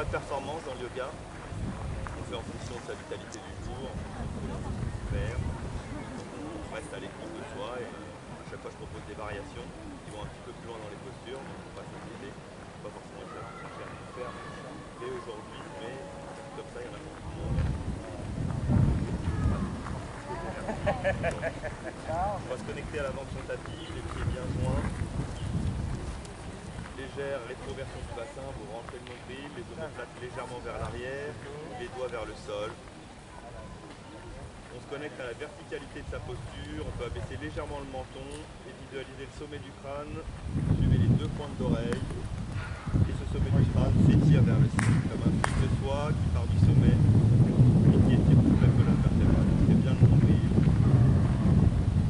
pas de performance dans le yoga. On fait en fonction de sa vitalité du jour, en fonction de ce qu'on peut faire. On reste à l'écoute de soi et à chaque fois je propose des variations qui vont un petit peu plus loin dans les postures, donc il ne faut pas s'inquiéter. Pas forcément chercher à tout faire dès aujourd'hui, mais comme ça il y en a pour tout le monde. On va se connecter à l'avant de son tapis, les pieds bien joints. Légère rétroversion du bassin, vous rentrez le nombril, les omoplates légèrement vers l'arrière, les doigts vers le sol. On se connecte à la verticalité de sa posture, on peut abaisser légèrement le menton et visualiser le sommet du crâne. Suivez les deux pointes d'oreille et ce sommet du crâne s'étire vers le ciel, comme un fil de soie qui part du sommet et qui étire toute la colonne vertébrale. C'est bien le nombril.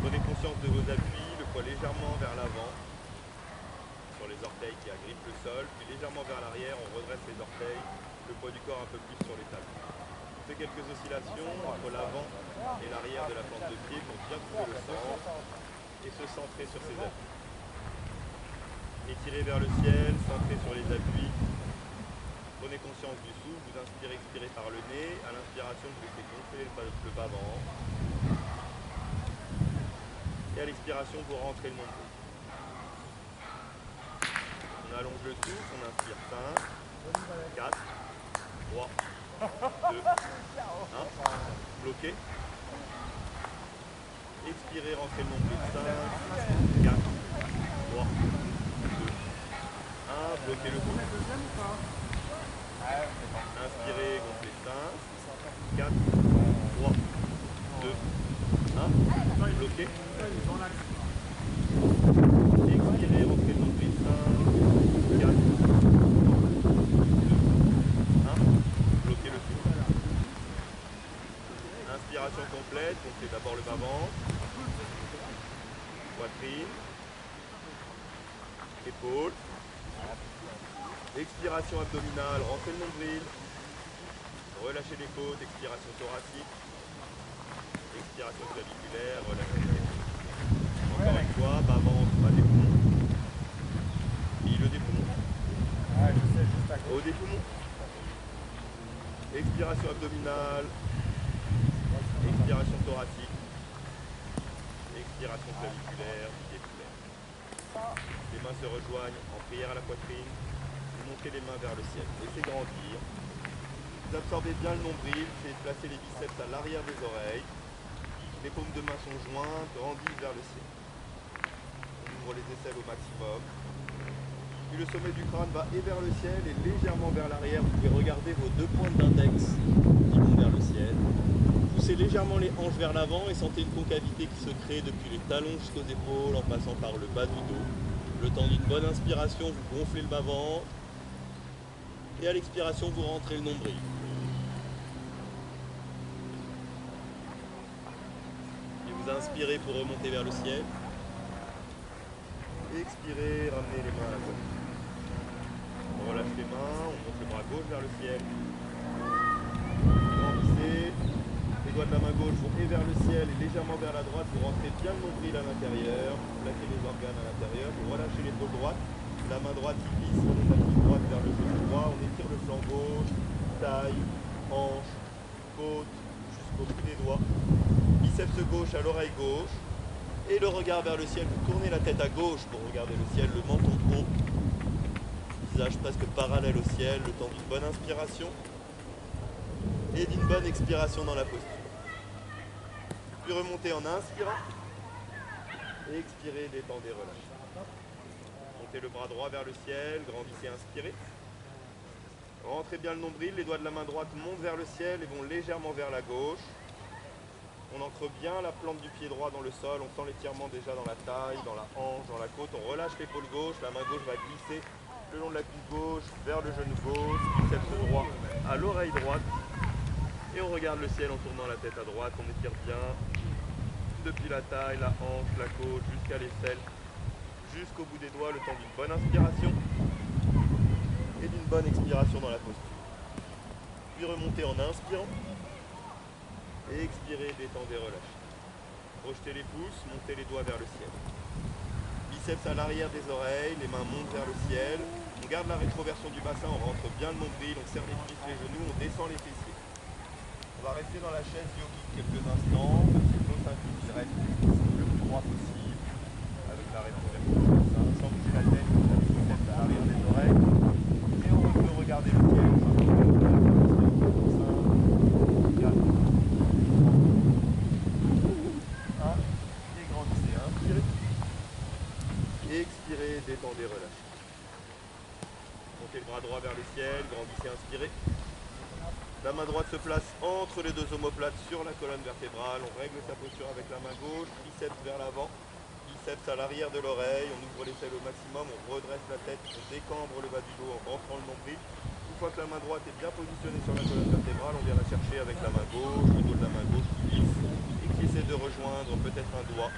Prenez conscience de vos appuis, le poids légèrement vers l'avant, sur les orteils qui agrippent le sol, puis légèrement vers l'arrière, on redresse les orteils, le poids du corps un peu plus sur les talons. On fait quelques oscillations entre l'avant et l'arrière de la plante de pied pour bien trouver le centre et se centrer sur ses appuis. Étirez vers le ciel, centrez sur les appuis. Prenez conscience du souffle, vous inspirez, expirez par le nez. À l'inspiration, vous laissez gonfler le bas-ventre. Et à l'expiration, vous rentrez le nombril. On allonge le souffle, on inspire 5, 4, 3, 2, 1. Bloquez. Expirez, rentrez le nombril. 5, 4, 3, 2, 1. Bloquez le souffle. Inspirez, gonflez 5, 4, 3, 2, 1. Bloquez. Expirez, rentrez le nombril. 5, 4, 3, 2, 1. Bloquez le souffle. Inspiration complète, gonflez d'abord le bas-ventre, poitrine, épaules. Expiration abdominale, rentrez le nombril. Relâchez les côtes, expiration thoracique. Expiration claviculaire, relâchez les épaules. Encore une fois, bas-ventre, bas des poumons. Milieu des poumons. Haut des poumons. Expiration abdominale. Expiration thoracique. Expiration claviculaire, bidéculaire. Les mains se rejoignent en prière à la poitrine. Vous montez les mains vers le ciel. Laissez grandir. Vous absorbez bien le nombril. Faites placer les biceps à l'arrière des oreilles. Les paumes de main sont jointes, grandissent vers le ciel. On ouvre les aisselles au maximum. Puis le sommet du crâne va et vers le ciel et légèrement vers l'arrière. Vous pouvez regarder vos deux pointes d'index qui vont vers le ciel. Poussez légèrement les hanches vers l'avant et sentez une concavité qui se crée depuis les talons jusqu'aux épaules en passant par le bas du dos. Le temps d'une bonne inspiration, vous gonflez le bas-ventre. Et à l'expiration, vous rentrez le nombril. Et vous inspirez pour remonter vers le ciel. Expirez, ramenez les mains à la poitrine. On relâche les mains, on monte le bras gauche vers le ciel. Grandissez. Les doigts de la main gauche vont et vers le ciel et légèrement vers la droite. Vous rentrez bien le nombril à l'intérieur. Vous plaquez les organes à l'intérieur. Vous relâchez l'épaule droite. La main droite qui glisse sur le tapis droite vers le genou droit. On étire le flanc gauche, taille, hanche, côte, jusqu'au bout des doigts. Biceps gauche à l'oreille gauche. Et le regard vers le ciel. Vous tournez la tête à gauche pour regarder le ciel, le menton haut. Visage presque parallèle au ciel, le temps d'une bonne inspiration. Et d'une bonne expiration dans la posture. Puis remontez en inspirant. Et expirez, détendez, relâchez. Montez le bras droit vers le ciel, grandissez, inspirez. Rentrez bien le nombril, les doigts de la main droite montent vers le ciel et vont légèrement vers la gauche. On ancre bien la plante du pied droit dans le sol, on sent l'étirement déjà dans la taille, dans la hanche, dans la côte. On relâche l'épaule gauche, la main gauche va glisser le long de la cuisse gauche, vers le genou gauche, biceps droit à l'oreille droite. Et on regarde le ciel en tournant la tête à droite, on étire bien depuis la taille, la hanche, la côte, jusqu'à l'aisselle, jusqu'au bout des doigts, le temps d'une bonne inspiration et d'une bonne expiration dans la posture. Puis remontez en inspirant et expirez, détendez, relâchez. Projetez les pouces, montez les doigts vers le ciel. Biceps à l'arrière des oreilles, les mains montent vers le ciel, on garde la rétroversion du bassin, on rentre bien le nombril, on serre les cuisses, les genoux, on descend les fessiers. On va rester dans la chaise yogique quelques instants, nos seins qui restent le plus droit possible, avec la rétroversion du bassin, sans bouger la tête, les têtes à l'arrière des oreilles. Et on peut regarder le ciel, et grandissez, inspirez. Expirez, détendez, relâchez. Montez le bras droit vers le ciel, grandissez, inspirez. La main droite se place entre les deux omoplates sur la colonne vertébrale. On règle sa posture avec la main gauche, triceps vers l'avant, biceps à l'arrière de l'oreille. On ouvre l'aisselle au maximum, on redresse la tête, on décambre le bas du dos en rentrant le nombril. Une fois que la main droite est bien positionnée sur la colonne vertébrale, on vient la chercher avec la main gauche, le dos de la main gauche qui glisse et qui essaie de rejoindre peut-être un doigt.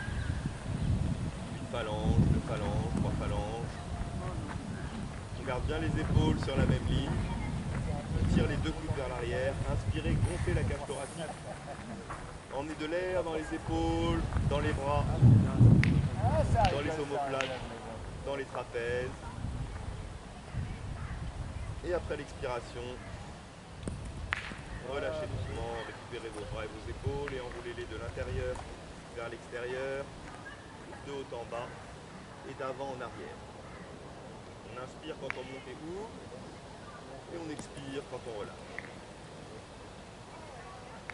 Une phalange, deux phalanges, trois phalanges. On garde bien les épaules sur la même ligne. On tire les deux coudes vers l'arrière. Inspirez, gonflez la cage thoracique. Emmenez de l'air dans les épaules, dans les bras, dans les omoplates, dans les trapèzes. Et après l'expiration, relâchez doucement, récupérez vos bras et vos épaules et enroulez-les de l'intérieur vers l'extérieur, de haut en bas et d'avant en arrière. On inspire quand on monte et ouvre. Et on expire quand on relâche.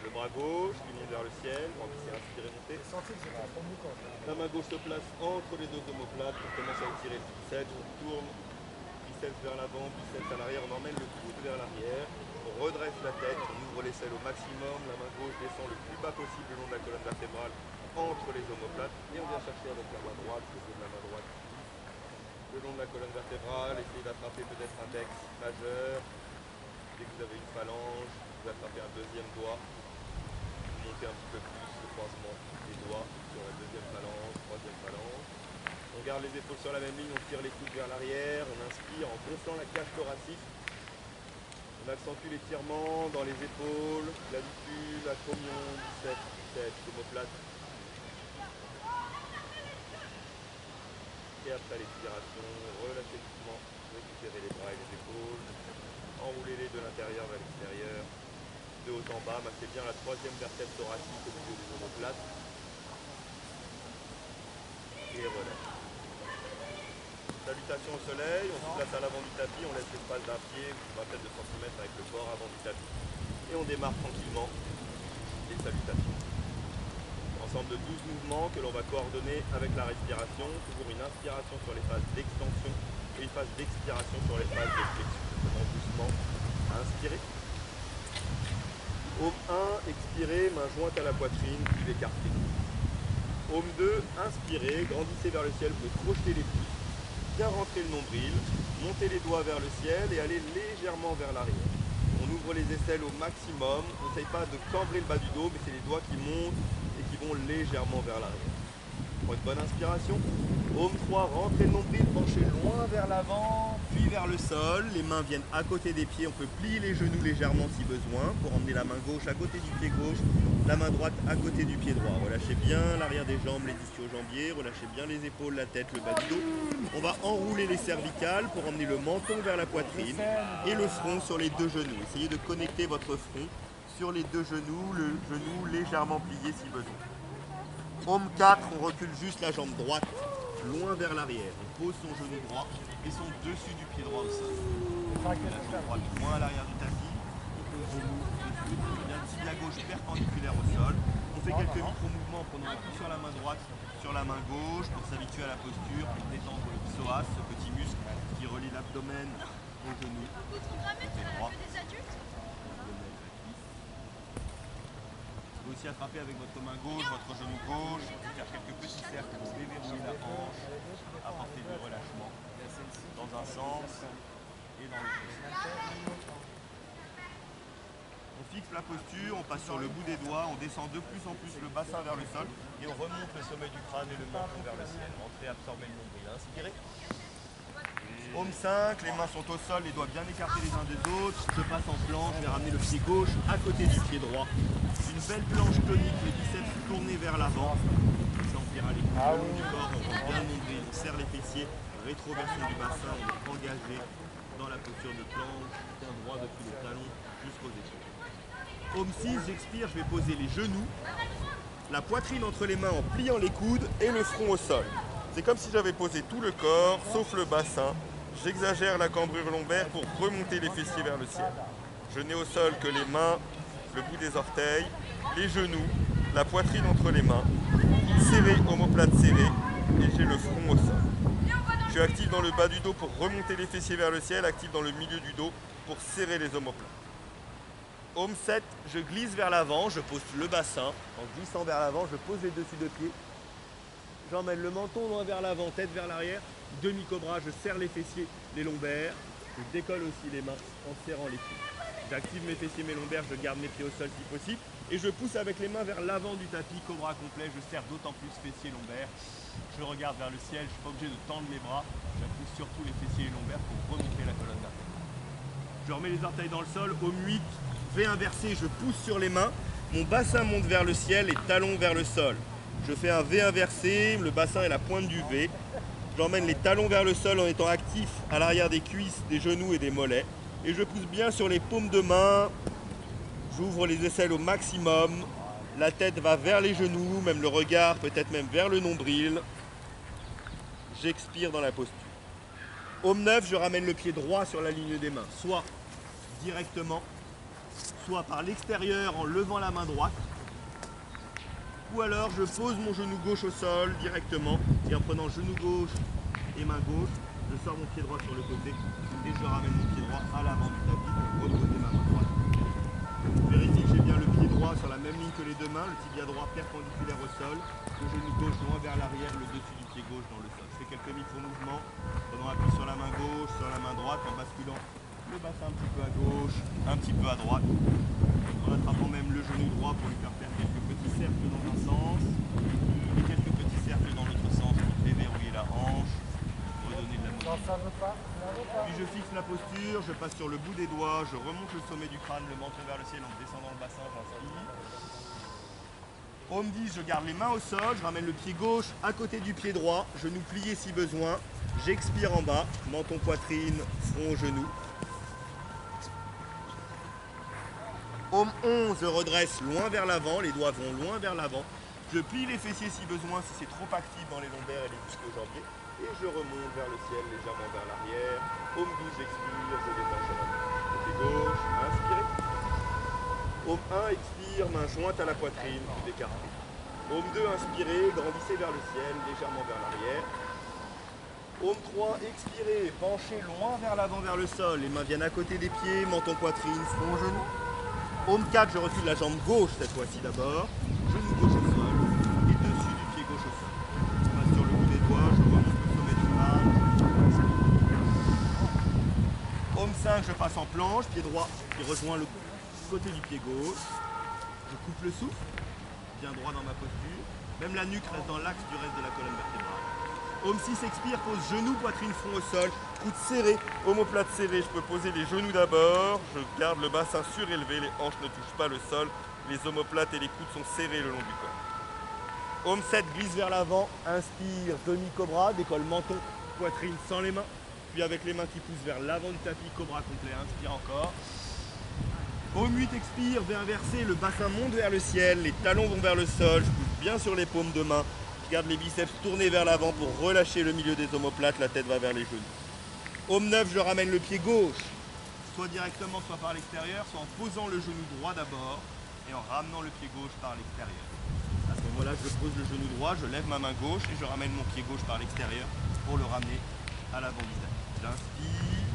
Le bras gauche qui monte vers le ciel, grandissez, inspirez, montez. La main gauche se place entre les deux omoplates, on commence à étirer le triceps, on tourne, triceps vers l'avant, biceps à l'arrière, on emmène le coude vers l'arrière, on redresse la tête, on ouvre l'aisselle au maximum, la main gauche descend le plus bas possible le long de la colonne vertébrale entre les omoplates et on vient chercher avec la main droite, le dos de la main droite le long de la colonne vertébrale, essayez d'attraper peut-être un index majeur. Dès que vous avez une phalange, vous attrapez un deuxième doigt. Vous montez un petit peu plus le croisement des doigts sur la deuxième phalange, troisième phalange. On garde les épaules sur la même ligne, on tire les coudes vers l'arrière, on inspire en gonflant la cage thoracique. On accentue l'étirement dans les épaules, clavicule, acromion, biceps, triceps, omoplate. Et après l'expiration, relâchez doucement, récupérez les bras et les épaules, enroulez-les de l'intérieur vers l'extérieur, de haut en bas, massez bien la troisième vertèbre thoracique au milieu des omoplates, et relâchez. Salutations au soleil, on se place à l'avant du tapis, on laisse l'espace d'un pied, une vingtaine de centimètres avec le corps avant du tapis, et on démarre tranquillement les salutations. Ensemble de 12 mouvements que l'on va coordonner avec la respiration, toujours une inspiration sur les phases d'extension et une phase d'expiration sur les phases de flexion. Donc doucement, inspirez. Aume 1, expirez, main jointe à la poitrine, cuve écartée. Aume 2, inspirez, grandissez vers le ciel, vous pouvez projeter les pouces, bien rentrer le nombril, montez les doigts vers le ciel et allez légèrement vers l'arrière. On ouvre les aisselles au maximum, on n'essaye pas de cambrer le bas du dos, mais c'est les doigts qui montent et qui vont légèrement vers l'arrière. Pour une bonne inspiration, Aume 3, rentrez le nombril, penchez loin vers l'avant, puis vers le sol. Les mains viennent à côté des pieds, on peut plier les genoux légèrement si besoin, pour emmener la main gauche à côté du pied gauche, la main droite à côté du pied droit. Relâchez bien l'arrière des jambes, les ischio-jambiers, relâchez bien les épaules, la tête, le bas du dos. On va enrouler les cervicales pour emmener le menton vers la poitrine et le front sur les deux genoux. Essayez de connecter votre front sur les deux genoux, le genou légèrement plié si besoin. Aume 4, on recule juste la jambe droite, loin vers l'arrière. On pose son genou droit et son dessus du pied droit au sol. La jambe droite loin à l'arrière du tapis, genou dessus. Bien le tibia gauche perpendiculaire au sol. On fait quelques micro-mouvements en prenant un coup sur la main droite, sur la main gauche pour s'habituer à la posture, pour détendre le psoas, ce petit muscle qui relie l'abdomen au genou. Côté droit. Vous pouvez aussi attraper avec votre main gauche, votre genou gauche, faire quelques petits cercles pour déverrouiller la hanche, apporter du relâchement dans un sens et dans l'autre. On fixe la posture, on passe sur le bout des doigts, on descend de plus en plus le bassin vers le sol et on remonte le sommet du crâne et le menton vers le ciel. Rentrez, absorbez le nombril. Inspirez. Aume 5, les mains sont au sol, les doigts bien écartés les uns des autres. Se passe en planche, je vais ramener le pied gauche à côté du pied droit. Une belle planche tonique, les biceps tournés vers l'avant. Sentir aller le long du corps, on rentre bien le nombril, on serre les fessiers, rétroversion du bassin, on est engagé dans la posture de planche, point droit depuis le talon jusqu'aux épaules. Paume 6, j'expire, je vais poser les genoux, la poitrine entre les mains en pliant les coudes et le front au sol. C'est comme si j'avais posé tout le corps, sauf le bassin. J'exagère la cambrure lombaire pour remonter les fessiers vers le ciel. Je n'ai au sol que les mains, le bout des orteils, les genoux, la poitrine entre les mains, serré, omoplate serré, et j'ai le front au sol. Je suis actif dans le bas du dos pour remonter les fessiers vers le ciel, actif dans le milieu du dos pour serrer les omoplates. Paume 7, je glisse vers l'avant, je pose le bassin. En glissant vers l'avant, je pose les dessus de pieds. J'emmène le menton loin vers l'avant, tête vers l'arrière. Demi-cobra, je serre les fessiers, les lombaires. Je décolle aussi les mains en serrant les pieds. J'active mes fessiers, mes lombaires, je garde mes pieds au sol si possible. Et je pousse avec les mains vers l'avant du tapis, cobra complet. Je serre d'autant plus fessiers, lombaires. Je regarde vers le ciel, je ne suis pas obligé de tendre mes bras. J'appuie surtout les fessiers et les lombaires pour remonter la colonne vertébrale. Je remets les orteils dans le sol, au 8. V inversé, je pousse sur les mains, mon bassin monte vers le ciel et talons vers le sol. Je fais un V inversé, le bassin est la pointe du V. J'emmène les talons vers le sol en étant actif à l'arrière des cuisses, des genoux et des mollets. Et je pousse bien sur les paumes de main. J'ouvre les aisselles au maximum. La tête va vers les genoux, même le regard, peut-être même vers le nombril. J'expire dans la posture. Paume 9, je ramène le pied droit sur la ligne des mains, soit directement, soit par l'extérieur en levant la main droite, ou alors je pose mon genou gauche au sol directement et en prenant genou gauche et main gauche, je sors mon pied droit sur le côté et je ramène mon pied droit à l'avant du tapis pour reposer ma main droite. Vérifie que j'ai bien le pied droit sur la même ligne que les deux mains, le tibia droit perpendiculaire au sol, le genou gauche loin vers l'arrière, le dessus du pied gauche dans le sol. Je fais quelques micro-mouvements, prenant appui sur la main gauche, sur la main droite en basculant le bassin un petit peu à gauche, un petit peu à droite, en attrapant même le genou droit pour lui faire quelques petits cercles dans un sens et quelques petits cercles dans l'autre sens pour déverrouiller la hanche, redonner de la mobilité. Puis je fixe la posture, je passe sur le bout des doigts, je remonte le sommet du crâne, le menton vers le ciel en descendant le bassin, j'inspire. Paume 10, je garde les mains au sol, je ramène le pied gauche à côté du pied droit, genou plié si besoin, j'expire en bas, menton, poitrine, front, genou. Paume 11, je redresse loin vers l'avant, les doigts vont loin vers l'avant. Je plie les fessiers si besoin, si c'est trop actif dans les lombaires et les ischio-jambiers. Et je remonte vers le ciel, légèrement vers l'arrière. Paume 12, j'expire, je détache la main. Côté gauche, inspirez. Paume 1, expire, main jointe à la poitrine, coude écarté. Paume 2, inspirez, grandissez vers le ciel, légèrement vers l'arrière. Paume 3, expirez, penchez loin vers l'avant, vers le sol. Les mains viennent à côté des pieds, menton, poitrine, front, genou. Paume 4, je recule la jambe gauche cette fois-ci d'abord. Genou gauche au sol et dessus du pied gauche au sol. Je passe sur le bout des doigts, je remonte le sommet du crâne. Paume 5, je passe en planche, pied droit qui rejoint le côté du pied gauche. Je coupe le souffle, bien droit dans ma posture. Même la nuque reste dans l'axe du reste de la colonne vertébrale. Paume 6, expire, pose genou, poitrine, front au sol, coude serré, omoplate serrée. Je peux poser les genoux d'abord, je garde le bassin surélevé, les hanches ne touchent pas le sol, les omoplates et les coudes sont serrés le long du corps. Paume 7, glisse vers l'avant, inspire, demi-cobra, décolle menton, poitrine sans les mains, puis avec les mains qui poussent vers l'avant du tapis, cobra complet, inspire encore. Paume 8, expire, V inversé, le bassin monte vers le ciel, les talons vont vers le sol, je pousse bien sur les paumes de main. Garde les biceps tournés vers l'avant pour relâcher le milieu des omoplates, la tête va vers les genoux. Paume 9, je ramène le pied gauche, soit directement, soit par l'extérieur, soit en posant le genou droit d'abord et en ramenant le pied gauche par l'extérieur. À ce moment-là, je pose le genou droit, je lève ma main gauche et je ramène mon pied gauche par l'extérieur pour le ramener à l'avant du tapis. J'inspire.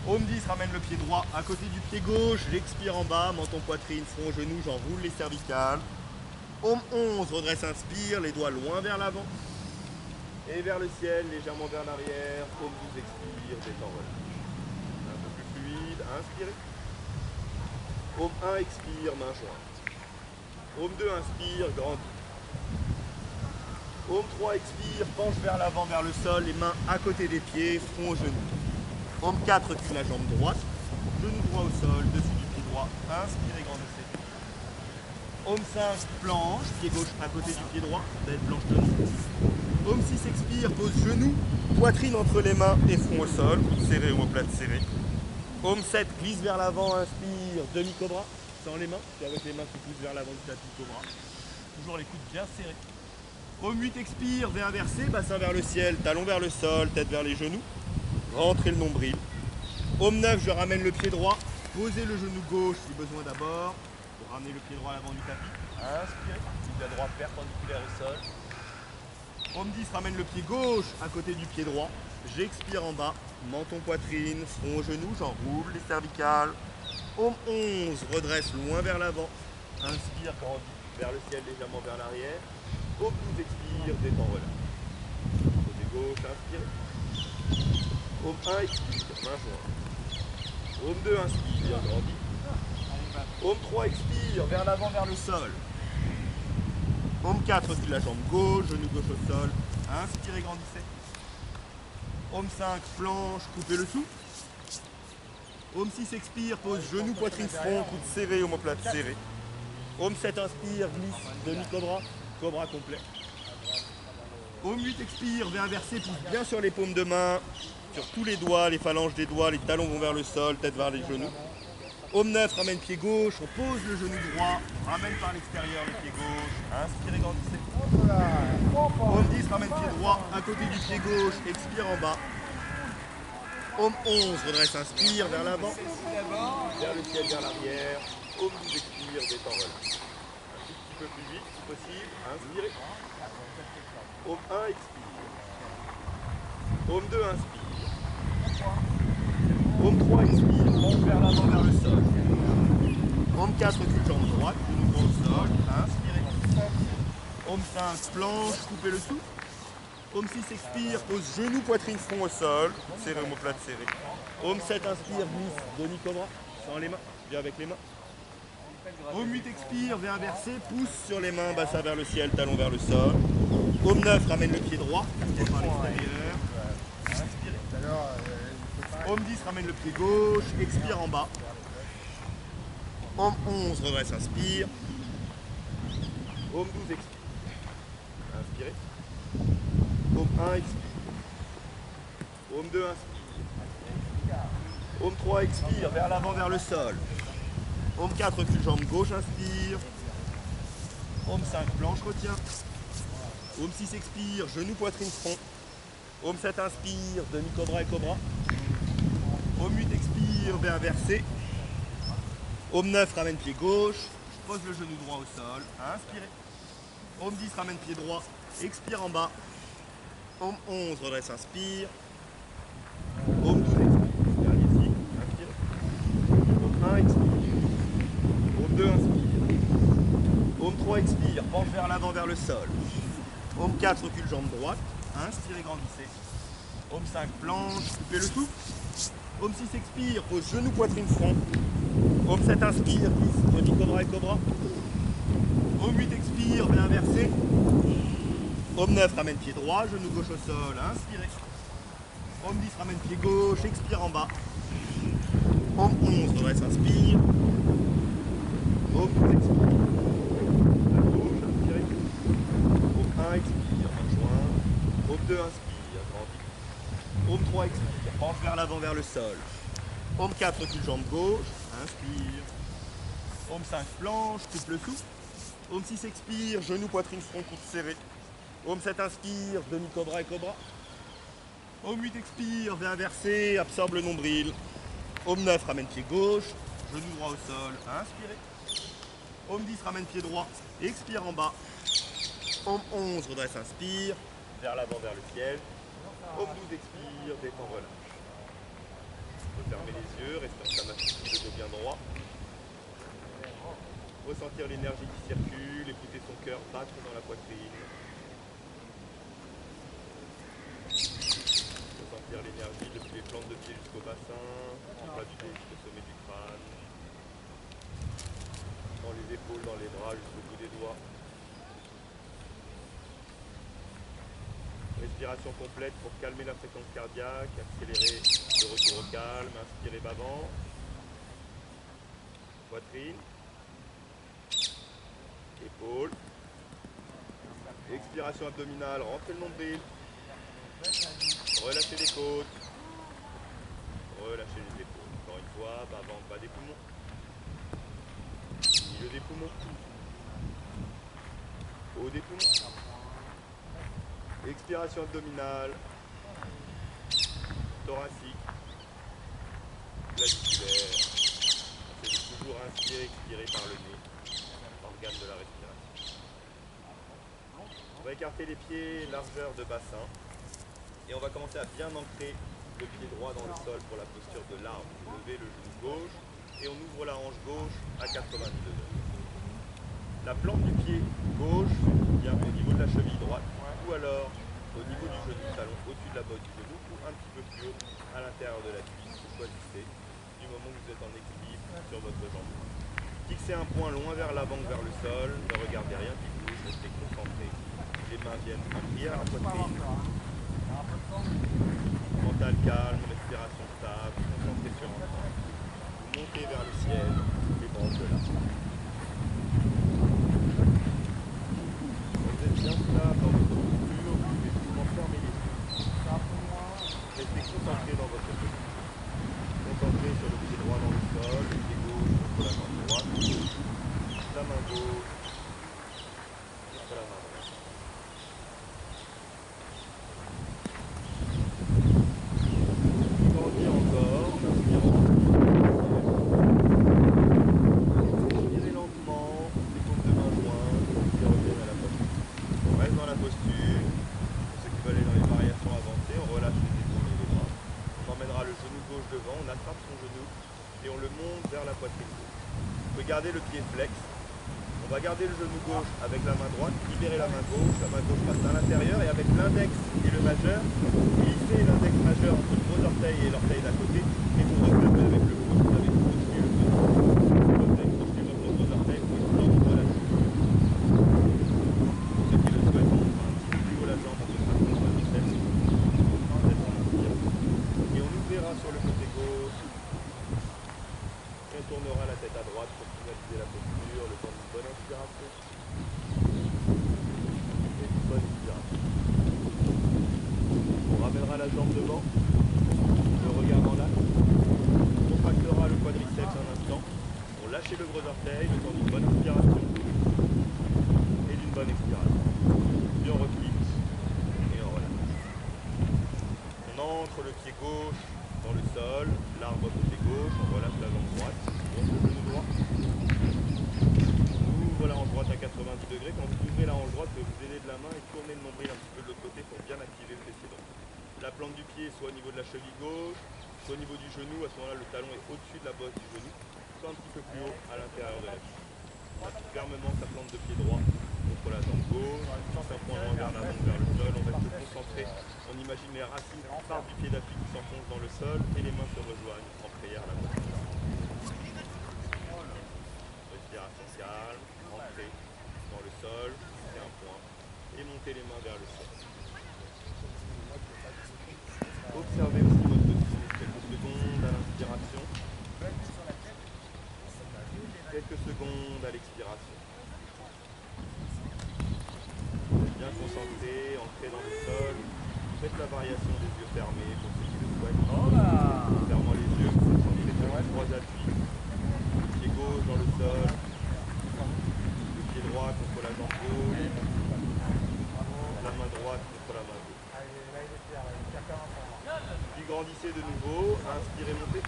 Paume 10, ramène le pied droit à côté du pied gauche, j'expire en bas, menton, poitrine, front, genou, j'enroule les cervicales. Paume 11, redresse, inspire, les doigts loin vers l'avant et vers le ciel, légèrement vers l'arrière. Paume 12, expire, détend, relâche. Un peu plus fluide, inspirez. Paume 1, expire, main jointe. Paume 2, inspire, grandit. Paume 3, expire, penche vers l'avant, vers le sol, les mains à côté des pieds, front au genou. Paume 4, recule la jambe droite, genou droit au sol, dessus du pied droit, inspirez, grandissez. Homme 5, planche, pied gauche à côté du pied droit, belle planche tenue. Homme 6, expire, pose genou, poitrine entre les mains et front au sol, serré, omoplate serré. Homme 7, glisse vers l'avant, inspire, demi-cobra, sans les mains, puis avec les mains qui poussent vers l'avant du tapis cobra. Toujours les coudes bien serrés. Homme 8, expire, V inversé, bassin vers le ciel, talon vers le sol, tête vers les genoux. Rentrez le nombril. Homme 9, je ramène le pied droit, posez le genou gauche si besoin d'abord, pour ramener le pied droit à l'avant du tapis. Inspirez, pied droit perpendiculaire au sol. Homme 10, ramène le pied gauche à côté du pied droit. J'expire en bas, menton poitrine, front au genou, j'enroule les cervicales. Homme 11, redresse loin vers l'avant. Inspire, grandit vers le ciel, légèrement vers l'arrière. Homme 12, expire, détend, relâche. Côté gauche, inspirez. Homme 1, expire, main jointe. Homme 2, inspire, grandit. Homme 3, expire, vers l'avant, vers le sol. Homme 4, recule la jambe gauche, genou gauche au sol. Inspirez, grandissez. Homme 5, planche, coupez le souffle. Homme 6, expire, pose genou, poitrine, front, coude serré, omoplate serré. Homme 7, inspire, glisse, demi-cobra, cobra complet. Homme 8, expire, V inversé, pousse bien sur les paumes de main, sur tous les doigts, les phalanges des doigts, les talons vont vers le sol, tête vers les genoux. Homme 9, ramène pied gauche, on pose le genou droit, ramène par l'extérieur le pied gauche, inspirez, grandissez. Homme 10, ramène pied droit à côté du pied gauche, expire en bas. Homme 11, redresse, inspire vers l'avant, vers le ciel, vers l'arrière. Homme 12, expire, détend, relâche. Un tout petit peu plus vite si possible, inspirez. Homme 1, expire. Homme 2, inspire. Homme 3, expire, monte vers l'avant, vers le sol. Homme 4, recule jambe droite, genou droit au sol, inspirez. Homme 5, planche, coupez le souffle. Homme 6, expire, pose genou, poitrine, front au sol, serré, omoplate serré. Homme 7, inspire, glisse, demi-cobra, sans les mains, bien avec les mains. Homme 8, expire, V inversé, pousse sur les mains, bassin vers le ciel, talon vers le sol. Homme 9, ramène le pied droit, tête par l'extérieur. Inspirez. Homme 10, ramène le pied gauche, expire en bas. Homme 11, redresse, inspire. Homme 12, expire. Inspirez. Homme 1, expire. Homme 2, inspire. Homme 3, expire, vers l'avant, vers le sol. Homme 4, recule jambe gauche, inspire. Homme 5, planche, retient. Homme 6, expire, genou, poitrine, front. Homme 7, inspire, demi-cobra et cobra. Homme 8, expire, V inversé. Homme 9, ramène pied gauche. Je pose le genou droit au sol. Inspirez. Homme 10, ramène pied droit. Expire en bas. Homme 11, redresse, inspire. Homme 12, expire. Dernier cycle. Inspirez. Homme 1, expire. Homme 2, inspire. Homme 3, expire. Penche vers l'avant, vers le sol. Homme 4, recule jambe droite. Inspirez, grandissez. Homme 5, planche. Coupez le souffle. Homme 6, expire. Pose genou, poitrine, front. Homme 7, inspire. Glisse, demi-cobra et cobra. Homme 8, expire. V inversé. Homme 9, ramène pied droit, genou gauche au sol, inspirez. Homme 10, ramène pied gauche, expire en bas. Homme 11, redresse, inspire. Homme 12, expire. À gauche, inspirez. Homme 1, expire, main jointe. Homme 2, inspire, grandit. Homme 3, expire, penche vers l'avant, vers le sol. Homme 4, recule jambe gauche, inspire. Homme 5, planche, coupe le souffle. Homme 6, expire, genou, poitrine, front, coude serré. Homme 7, inspire, demi-cobra et cobra. Homme 8, expire, V inversé, absorbe le nombril. Homme 9, ramène pied gauche, genou droit au sol, inspirez. Homme 10, ramène pied droit, expire en bas. Homme 11, redresse, inspire, vers l'avant, vers le ciel. Homme 12, expire, détend, relâche. On peut fermer les yeux, rester en tamassi, le dos bien droit. Ressentir l'énergie qui circule, écouter son cœur battre dans la poitrine. Ressentir l'énergie depuis les plantes de pied jusqu'au bassin, en bas du dos jusqu'au sommet du crâne, dans les épaules, dans les bras jusqu'au bout des doigts. Respiration complète pour calmer la fréquence cardiaque, accélérer le retour au calme, inspirez bavant, poitrine. épaules. Expiration abdominale, rentrez le nombril. Relâchez les côtes. Relâchez les épaules. Encore une fois, bas des poumons. Milieu des poumons. Haut des poumons. Expiration abdominale. Thoracique. Claviculaire. On fait toujours inspirer, expirer par le nez. Organe de la respiration. On va écarter les pieds, largeur de bassin. Et on va commencer à bien ancrer le pied droit dans le sol pour la posture de l'arbre. Levez le genou gauche et on ouvre la hanche gauche à 90 degrés. La plante du pied gauche vient au niveau de la cheville droite ou alors au niveau du genou, talon au-dessus de la botte du genou ou un petit peu plus haut à l'intérieur de la cuisse. Vous choisissez du moment où vous êtes en équilibre sur votre jambe. Fixez un point loin vers l'avant ou vers le sol, ne regardez rien qui bouge, restez concentré. Les mains viennent en prière à la poitrine. Mental calme, respiration stable, concentré sur un point. Vous montez vers le ciel, les branches de l'arbre. Quand vous êtes bien stable dans votre posture, vous pouvez souvent fermer les yeux. Restez concentré dans votre posture. Concentré sur le pied droit dans le sol, le pied gauche contre la main droite, la main gauche contre la main droite. Grandir encore, inspirant. Expirez lentement, les paumes de main jointes, et reviennent à la poitrine. On reste dans la posture. Pour ceux qui veulent aller dans les variations avancées, on relâche les épaules et les bras. On emmènera le genou gauche devant, on attrape son genou et on le monte vers la poitrine gauche. Vous pouvez garder le pied flex. On va garder le genou gauche avec la main droite, libérer la main gauche passe à l'intérieur et avec l'index et le majeur, glissez l'index majeur entre le gros orteil et l'orteil d'à côté et vous reclamez avec le pouce, vous avez projeté le pouce. Projetez votre gros orteil, vous pouvez tendre la jambe. Pour ceux qui le souhaitent, on fera un petit peu plus haut la jambe, on se fera contre le tête. Et on ouvrira sur le côté gauche. On tournera la tête à droite pour finaliser la posture, le temps d'une bonne inspiration et d'une bonne expiration. On ramènera la jambe devant, le regard dans l'axe, on contractera le quadriceps un instant, on lâche le gros orteil, le temps d'une bonne inspiration et d'une bonne expiration. Puis on replie et on relâche. On entre le pied gauche dans le sol, l'arbre côté gauche, on relâche la jambe droite, on monte le genou droit, on ouvre la hanche droite à 90 degrés, quand vous ouvrez la hanche droite, vous vous aidez de la main et tournez le nombril un petit peu de l'autre côté pour bien activer le fessier droit. La plante du pied soit au niveau de la cheville gauche, soit au niveau du genou, à ce moment-là le talon est au-dessus de la bosse du genou, soit un petit peu plus haut à l'intérieur de la cuisse. On appuie fermement sa plante de pied droit contre la jambe gauche, on fixe un point loin vers l'avant, vers le sol, on reste concentré. On imagine les racines qui partent du pied d'appui qui s'enfoncent dans le sol et les mains se rejoignent en prière à la poitrine. Respiration calme, rentrez dans le sol, fixez un point et montez les mains vers le ciel. Observez aussi votre souffle quelques secondes à l'inspiration, quelques secondes à l'expiration. Bien concentré, ancré dans le sol. Faites la variation des yeux fermés pour ceux qui le souhaitent. Fermant les yeux, vous concentrez sur les trois appuis. Le pied gauche dans le sol, le pied droit contre la jambe gauche, la main droite contre la main gauche. Puis grandissez de nouveau, inspirez, montez.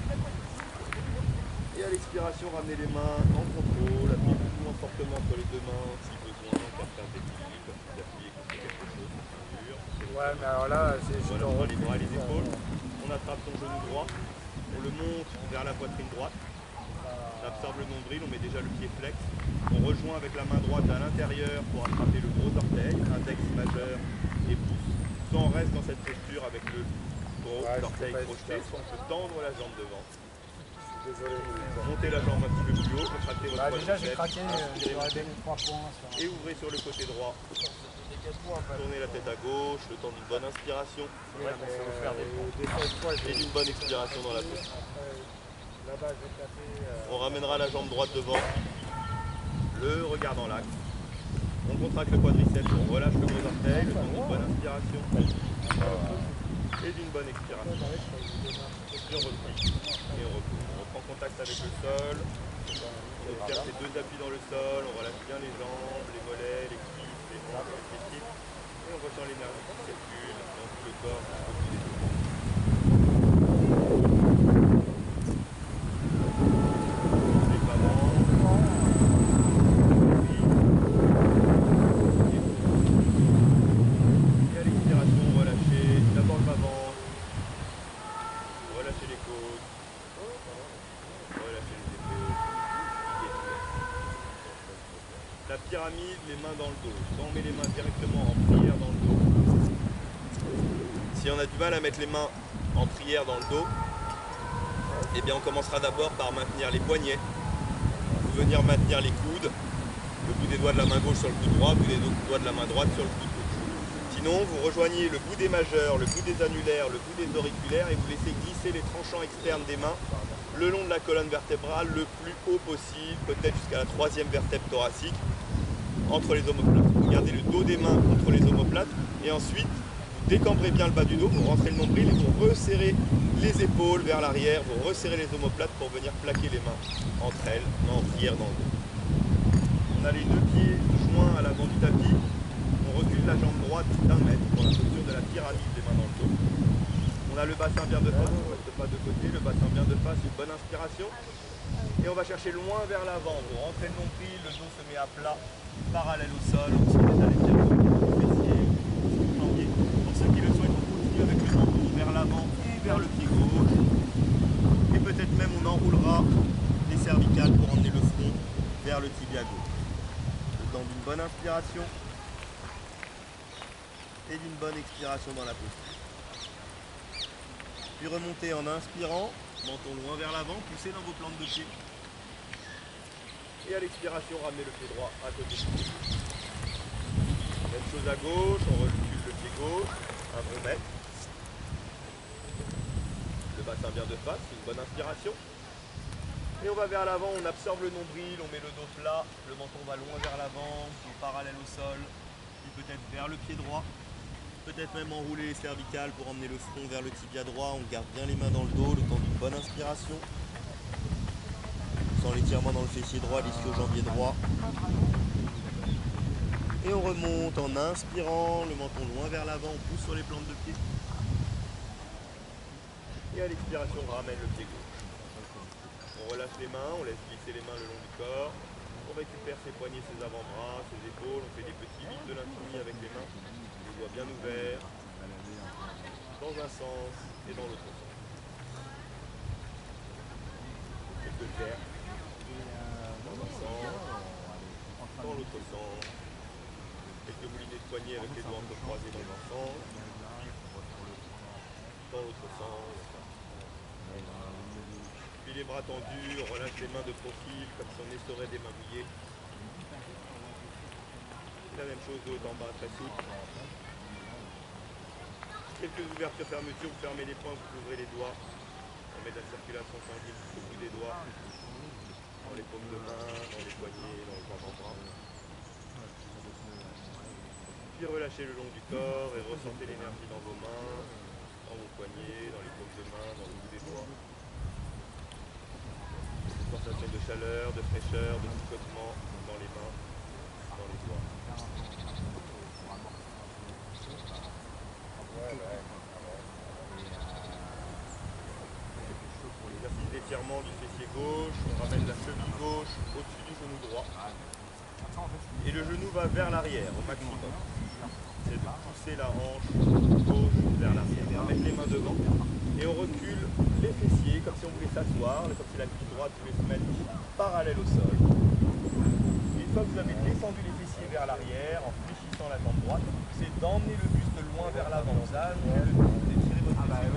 Et à l'expiration, ramenez les mains en contrôle, appuyez plus ou moins fortement entre les deux mains si besoin, faire un déséquilibre, comme si vous appuyez contre quelque chose, c'est dur. Ouais, mais alors là, c'est voilà, on prend les bras et les épaules, on attrape son genou droit, on le monte vers la poitrine droite, on absorbe le nombril, on met déjà le pied flex, on rejoint avec la main droite à l'intérieur pour attraper le gros orteil, index majeur et pouce. Soit on reste dans cette posture avec le gros orteil projeté, soit on peut tendre la jambe devant. Désolé. Montez la jambe un petit peu plus haut, contractez votre Déjà j'ai quadriceps, craqué, inspirez, j'aurais montez, donné 3 points. et ouvrez sur le côté droit. Tournez la tête à gauche, le temps d'une bonne inspiration et d'une bonne expiration dans la posture. On ramènera la jambe droite devant, le regard dans l'axe, On contracte le quadriceps, on relâche le gros orteil, le temps d'une bonne inspiration et d'une bonne expiration. Puis on replie et on replie. On reprend contact avec le sol. On observe ces deux appuis dans le sol, on relâche bien les jambes, les mollets, les cuisses, les hanches, les fessiers. Et on ressent l'énergie qui circule dans tout le corps jusqu'au bout des doigts. Les bavants. Et à l'expiration, relâchez d'abord le bavant. Relâchez les côtes. Relâchez les épaules. La pyramide, les mains dans le dos. Soit on met les mains directement en prière dans le dos. Si on a du mal à mettre les mains en prière dans le dos, eh bien on commencera d'abord par maintenir les poignets. Vous venir maintenir les coudes, le bout des doigts de la main gauche sur le coude droit, le bout des doigts de la main droite sur le coude gauche. Sinon, vous rejoignez le bout des majeurs, le bout des annulaires, le bout des auriculaires et vous laissez glisser les tranchants externes des mains le long de la colonne vertébrale le plus haut possible, peut-être jusqu'à la troisième vertèbre thoracique, entre les omoplates. Vous gardez le dos des mains contre les omoplates et ensuite vous décambrez bien le bas du dos, vous rentrez le nombril et vous resserrez les épaules vers l'arrière, vous resserrez les omoplates pour venir plaquer les mains entre elles, mains en prière dans le dos. On a les deux pieds joints à l'avant du tapis, on recule la jambe droite d'1 mètre pour la posture de la pyramide des mains dans le dos. On a le bassin bien de face, on reste pas de côté, le bassin bien de face, une bonne inspiration. Et on va chercher loin vers l'avant, vous rentrez le nombril, le dos se met à plat, parallèle au sol, on tire les allées fessiers, flanquiers. Pour ceux qui le souhaitent, on continue avec le menton vers l'avant et vers le pied gauche. Et peut-être même on enroulera les cervicales pour emmener le front vers le tibia gauche. Le temps d'une bonne inspiration et d'une bonne expiration dans la posture. Puis remontez en inspirant, menton loin vers l'avant, poussez dans vos plantes de pied. Et à l'expiration, ramenez le pied droit à côté du pied. Même chose à gauche, on recule le pied gauche, un bon mètre. Le bassin bien de face, une bonne inspiration. Et on va vers l'avant, on absorbe le nombril, on met le dos plat, le menton va loin vers l'avant, parallèle au sol, puis peut-être vers le pied droit. Peut-être même enrouler les cervicales pour emmener le front vers le tibia droit. On garde bien les mains dans le dos, le temps d'une bonne inspiration. Sans l'étirement dans le fessier droit, l'ischio-jambier droit. Et on remonte en inspirant, le menton loin vers l'avant, on pousse sur les plantes de pied. Et à l'expiration, on ramène le pied gauche. On relâche les mains, on laisse glisser les mains le long du corps. On récupère ses poignets, ses avant-bras, ses épaules. On fait des petits vides de l'infini avec les mains. Les doigts bien ouverts, dans un sens et dans l'autre sens. Quelques cercles, dans un sens, dans l'autre sens. Quelques moulinets de poignets avec les doigts entrecroisés dans un sens, dans l'autre sens. Puis les bras tendus, on relâche les mains de profil comme si on essorait des mains mouillées. La même chose de haut en bas, très souple. Quelques ouvertures-fermetures, vous fermez les poings, vous ouvrez les doigts. On met de la circulation sanguine jusqu'au bout des doigts, dans les paumes de main, dans les poignets, dans les avant-bras. Puis relâchez le long du corps et ressentez l'énergie dans vos mains, dans vos poignets, dans les paumes de main, dans le bout des doigts. Une sensation de chaleur, de fraîcheur, de picotement dans les mains, dans les doigts. L'exercice d'étirement du fessier gauche, on ramène la cheville gauche au-dessus du genou droit. Et le genou va vers l'arrière au maximum. C'est de pousser la hanche gauche vers l'arrière. On va mettre les mains devant et on recule les fessiers comme si on voulait s'asseoir, comme si la cuisse droite voulait se mettre parallèle au sol. Et une fois que vous avez descendu les fessiers vers l'arrière, en fléchissant la jambe droite, c'est d'emmener le buste loin vers l'avant. Vous allongez le dos, vous étirez votre fessier,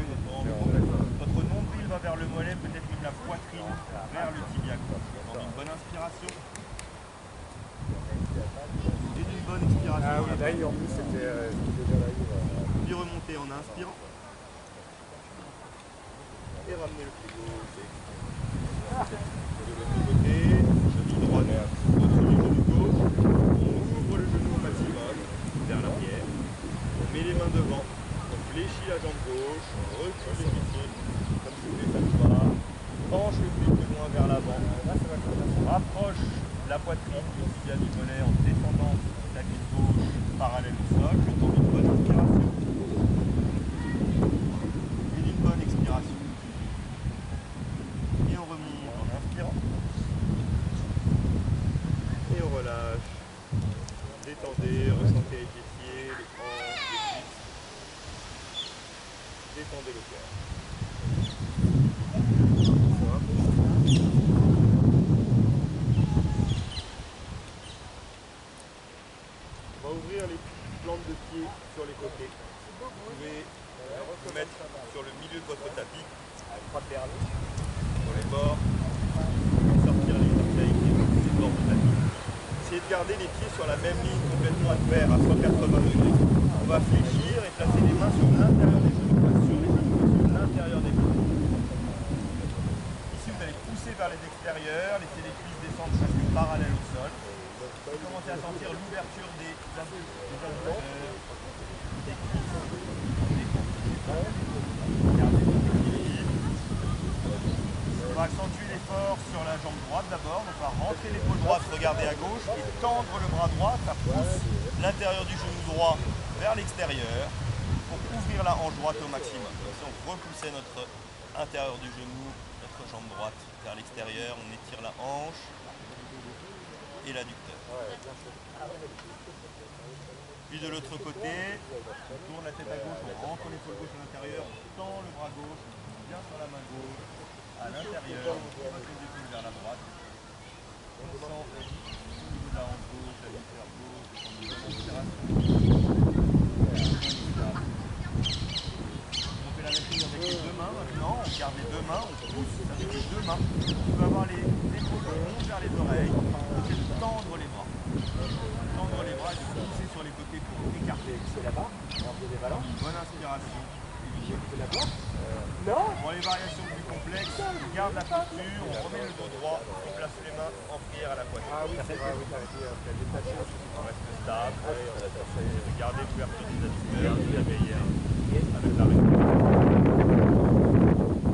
votre nombril va vers le mollet, peut-être même la poitrine vers le tibia gauche. Dans une bonne inspiration. Et d'une bonne expiration. Ah oui, là, en plus, c'était déjà là. Puis remonter en inspirant. Et ramener le pied gauche. De l'autre côté, cheville droite au-dessus du genou gauche. On ouvre le genou à jambe gauche, recule les fessiers, comme je fais chaque fois, penche le plus loin vers l'avant, rapproche la poitrine du tibia du mollet en descendant la cuisse gauche parallèle au sol, le temps d'une bonne inspiration et d'une bonne expiration. Et on remonte en inspirant et on relâche. Détendez, ressentez les fessiers, les hanches, les cuisses. Détendez le cœur. On va ouvrir les plantes de pied sur les côtés. Vous pouvez vous mettre sur le milieu de votre tapis, sur les bords, sortir les orteils des bords de tapis. Essayez de garder les pieds sur la même ligne complètement à terre à 180 degrés. On va fléchir et placer les mains sur l'intérieur des genoux, pas sur les genoux, mais sur l'intérieur des genoux. Ici, vous allez pousser vers les extérieurs, laisser les cuisses descendre presque parallèles au sol. Vous commencez à sentir l'ouverture des adducteurs, des cuisses, des côtes. Gardez votre équilibre. On va accentuer l'effort sur la jambe droite d'abord. Donc on va rentrer l'épaule droite, regarder à gauche et tendre le bras droit. Ça pousse l'intérieur du genou droit vers l'extérieur pour ouvrir la hanche droite au maximum. Donc si on repoussait notre intérieur du genou, notre jambe droite vers l'extérieur, on étire la hanche et l'adducteur. Puis de l'autre côté, on tourne la tête à gauche, on rentre l'épaule gauche à l'intérieur, on tend le bras gauche, bien sur la main gauche, à l'intérieur, on passe les épaules vers la droite. On sent au niveau de la hanche gauche, l'adducteur gauche, on fait la même chose avec les deux mains maintenant, on garde les deux mains, on pousse avec les deux mains. On peut avoir les épaules qui montent vers les oreilles, on fait tendre les bras. Tendre les bras et pousser sur les côtés pour écarter. C'est là-bas, Bonne inspiration. Non. Pour les variations plus complexes, on garde la posture, on remet le dos droit, on place les mains en prière à la poitrine. Ah oui, c'est vrai, oui, On reste stable, gardez l'ouverture des adducteurs, de la meilleure, avec la respiration.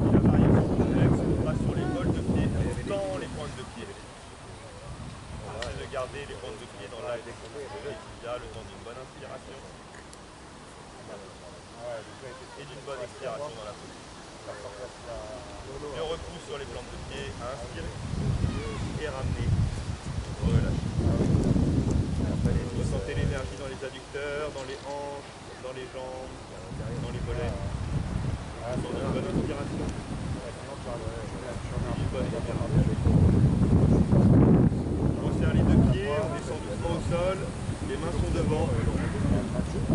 Et la variation complexe, on passe sur les bols de pied, on tend les pointes de pied. On essaie de garder les pointes de pied dans l'axe des tibias, le temps d'une bonne inspiration et d'une bonne expiration dans la posture. Et on repousse sur les plantes de pied, inspirez et ramenez, relâchez. Ressentez l'énergie dans les adducteurs, dans les hanches, dans les jambes, dans les mollets. Une bonne inspiration et une bonne expiration. On resserre les deux pieds, on descend doucement au sol, les mains sont devant.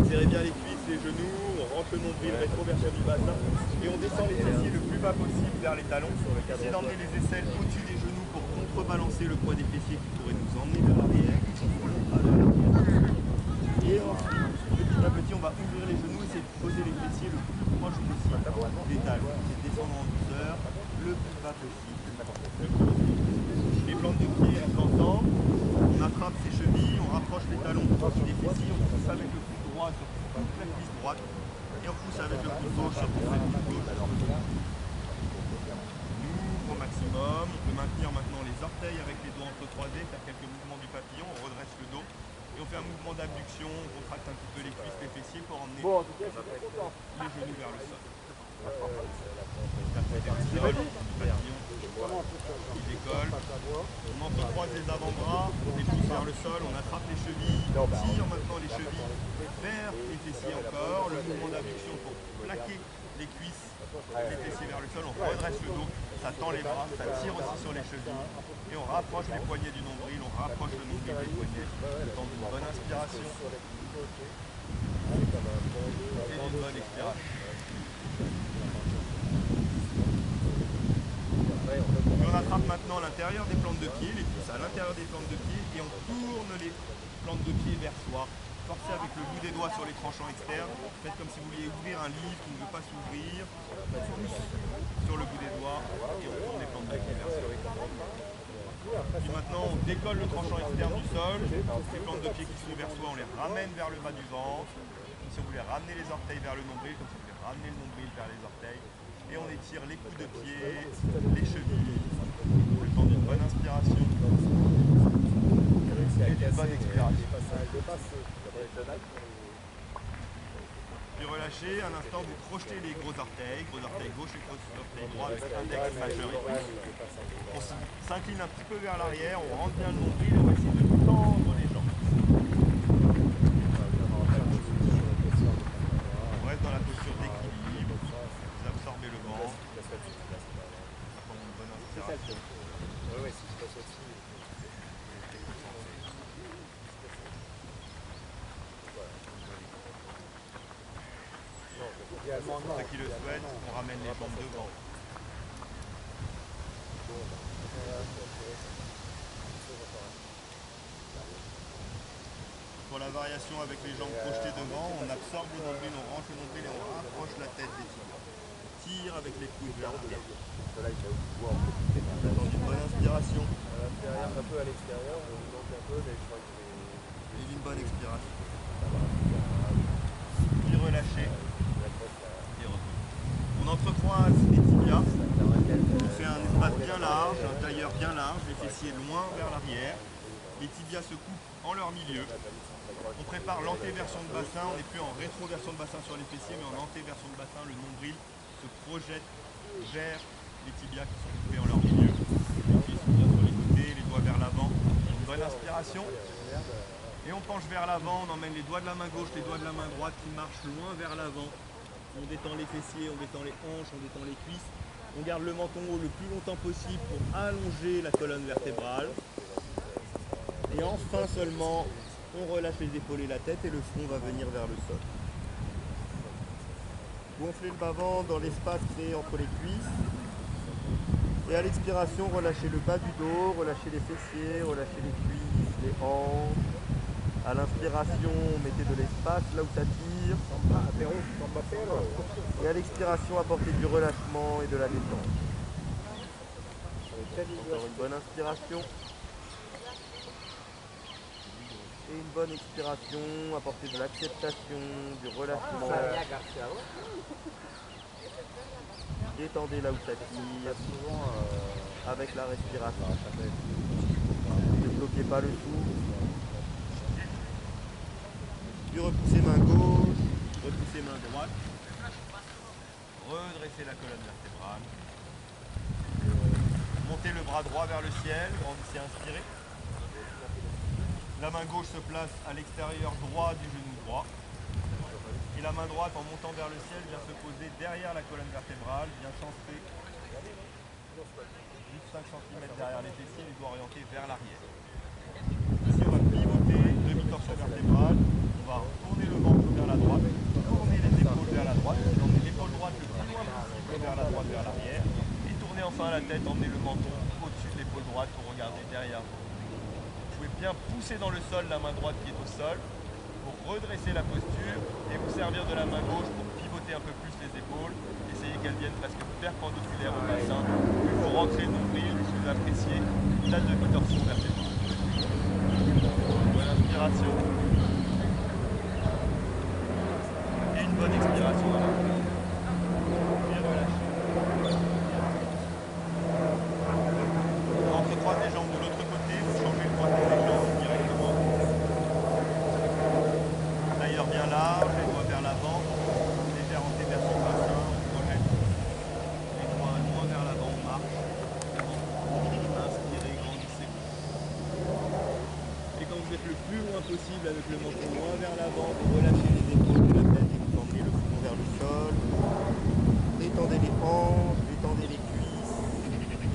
Serrez bien les cuisses, les genoux, on rentre le nombril, rétroversion du bassin et on descend les fessiers le plus bas possible vers les talons. Essayez d'emmener les aisselles au-dessus des genoux pour contrebalancer le poids des fessiers qui pourrait nous emmener vers l'arrière. Et ensuite, petit à petit, on va ouvrir les genoux, essayer de poser les fessiers le plus proche possible des talons. C'est descendre en douceur, le plus bas possible. Les plantes de pied restent ensemble, on attrape ses chevilles, on rapproche les talons des fessiers, on pousse avec le coude droit sur toute la cuisse droite et on pousse avec le coude gauche sur toute la cuisse gauche. On ouvre au maximum, on peut maintenir maintenant les orteils avec les doigts entrecroisés, faire quelques mouvements du papillon, on redresse le dos et on fait un mouvement d'abduction, on contracte un petit peu les cuisses, les fessiers pour emmener les genoux vers le sol. Papillon qui décolle. On entrecroise les avant-bras, on les pousse vers le sol, on attrape les chevilles, on tire maintenant les chevilles vers les fessiers encore. Le mouvement d'abduction pour plaquer les cuisses, les fessiers vers le sol, on redresse le dos, ça tend les bras, ça tire aussi sur les chevilles et on rapproche les poignets du nombril, on rapproche le nombril des poignets, le temps d'une bonne inspiration et d'une bonne expiration. Et on attrape maintenant l'intérieur des plantes de pied, les pouces à l'intérieur des plantes de pied et on tourne les plantes de pied vers soi. Forcez avec le bout des doigts sur les tranchants externes. Faites comme si vous vouliez ouvrir un livre qui ne veut pas s'ouvrir. Pousse sur le bout des doigts et on tourne les plantes de pied vers soi. Puis maintenant on décolle le tranchant externe du sol. Les plantes de pied qui sont vers soi, on les ramène vers le bas du ventre. On si on voulait ramener les orteils vers le nombril, comme si on voulait ramener le nombril vers les orteils. Et on étire les coudes de pied, les chevilles, le temps d'une bonne inspiration et d'une bonne expiration. Puis relâchez, un instant vous crochetez les gros orteils gauche et gros orteil droit, index, majeur et pouce. On s'incline un petit peu vers l'arrière, on rentre bien le nombril et on va essayer de tendre les jambes. On reste dans la posture d'équilibre, vous absorbez le vent. Ça prend une bonne inspiration. Ceux qui le souhaitent, on ramène les jambes devant. Pour la variation avec les jambes projetées devant, on absorbe le nombril, on rentre le nombril et on rapproche la tête des tibias. Tire avec les coudes vers l'arrière. Dans une bonne inspiration. Un peu à l'extérieur, on monte un peu, mais je crois que Et une bonne expiration. Puis relâchez. Et revenez. On entrecroise les tibias. On fait un espace bien large, un tailleur bien large, les fessiers loin vers l'arrière. Les tibias se coupent en leur milieu. On prépare l'antéversion de bassin, on n'est plus en rétroversion de bassin sur les fessiers, mais en antéversion de bassin, le nombril se projette vers les tibias qui sont coupés en leur milieu. Les pieds sont bien sur les côtés, les doigts vers l'avant. Une bonne inspiration. Et on penche vers l'avant, on emmène les doigts de la main gauche, les doigts de la main droite qui marchent loin vers l'avant. On détend les fessiers, on détend les hanches, on détend les cuisses. On garde le menton haut le plus longtemps possible pour allonger la colonne vertébrale. Et enfin seulement, on relâche les épaules et la tête et le front va venir vers le sol. Gonflez le bas-ventre dans l'espace créé entre les cuisses. Et à l'expiration, relâchez le bas du dos, relâchez les fessiers, relâchez les cuisses, les hanches. À l'inspiration, mettez de l'espace là où ça tire. Et à l'expiration, apportez du relâchement et de la détente. Encore une bonne inspiration. Et une bonne expiration, apportez de l'acceptation, du relâchement. Détendez là où ça tire, avec la respiration. Ne bloquez pas le souffle. Puis repoussez main gauche, repoussez main droite. Redressez la colonne vertébrale. Montez le bras droit vers le ciel, grandissez, inspirez. La main gauche se place à l'extérieur droit du genou droit. Et la main droite, en montant vers le ciel, vient se poser derrière la colonne vertébrale, vient chanceler juste 5 cm derrière les fessiers, les doigts orientés vers l'arrière. Ici, on va pivoter, demi-torsion vertébrale. On va tourner le ventre vers la droite, tourner les épaules vers la droite, emmener l'épaule droite le plus loin possible vers la droite, vers l'arrière. Et tourner enfin la tête, emmener le menton au-dessus de l'épaule droite pour regarder derrière vous. Vous pouvez bien pousser dans le sol la main droite qui est au sol pour redresser la posture et vous servir de la main gauche pour pivoter un peu plus les épaules. Essayez qu'elles viennent presque perpendiculaires au bassin. Plus vous rentrez le nombril, plus vous appréciez la demi-torsion vertébrale. Bonne inspiration. Et une bonne expiration dans la bouche. Puis relâchez. On entrecroise les jambes de l'autre côté, vous changez le poids des jambes directement. Tailleur bien large, les doigts vers l'avant, légère antéversion de bassin, on projette les doigts loin vers l'avant, on marche. Inspirez, grandissez. Et quand vous êtes le plus loin possible avec le menton loin vers l'avant, vous relâchez les épaules de la tête et vous emmenez le front vers le sol. Détendez les hanches, détendez les cuisses,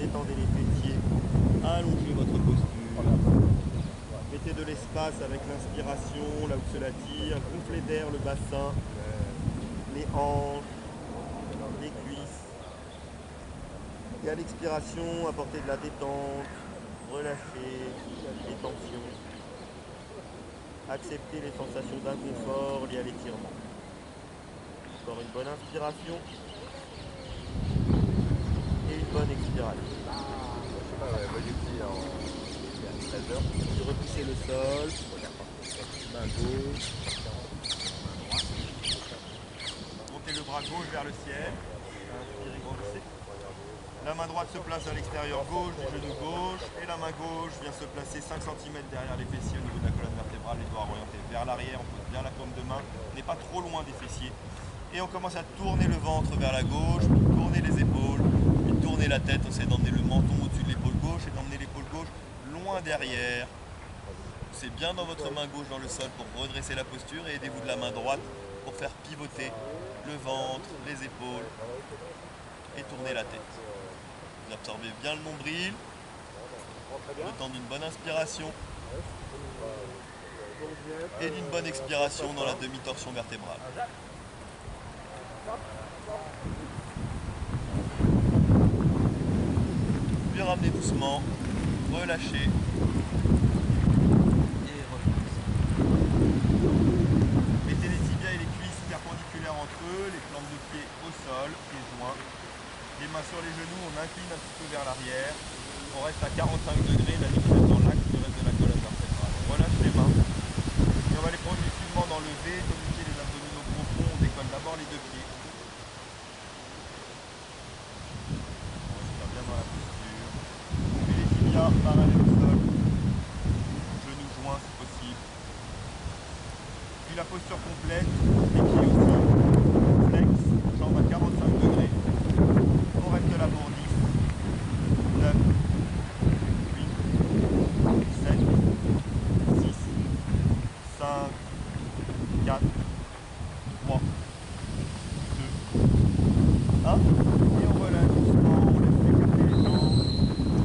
détendez les fessiers. Allongez votre posture. Mettez de l'espace avec l'inspiration, là où cela tire. Gonflez d'air le bassin, les hanches, les cuisses. Et à l'expiration, apportez de la détente, relâchez les tensions. Acceptez les sensations d'inconfort liées à l'étirement. Encore une bonne inspiration. Et une bonne expiration. Puis repoussez le sol, main gauche, main droite. bras gauche vers le ciel. Inspirez, grandissez. La main droite se place à l'extérieur gauche du genou gauche et la main gauche vient se placer 5 cm derrière les fessiers au niveau de la colonne vertébrale, les doigts orientés vers l'arrière, on pose bien la paume de main, on n'est pas trop loin des fessiers. Et on commence à tourner le ventre vers la gauche, puis tourner les épaules, puis tourner la tête, on essaie d'emmener le menton au-dessus de l'épaule gauche et d'emmener l'épaule gauche loin derrière. Poussez bien dans votre main gauche dans le sol pour redresser la posture et aidez-vous de la main droite pour faire pivoter le ventre, les épaules et tourner la tête. Vous absorbez bien le nombril, le temps d'une bonne inspiration et d'une bonne expiration dans la demi-torsion vertébrale. Puis ramenez doucement, relâchez et repoussez. Mettez les tibias et les cuisses perpendiculaires entre eux, les plantes de pied au sol, pieds joints. Les mains sur les genoux, on incline un petit peu vers l'arrière. On reste à 45 degrés, la limite est dans l'axe du reste de la colonne vertébrale. On relâche les mains. Et on va aller progressivement dans le V, tonifier les abdominaux profonds. On décolle d'abord les deux pieds. On respire bien dans la posture. On met les tibias parallèles au sol. Genoux joints si possible. Puis la posture complète, les pieds aussi. Flex, jambes à 45 degrés. On reste là pour 10, 9, 8, 7, 6, 5, 4, 3, 2, 1. Et on relâche doucement, on laisse écarter les jambes,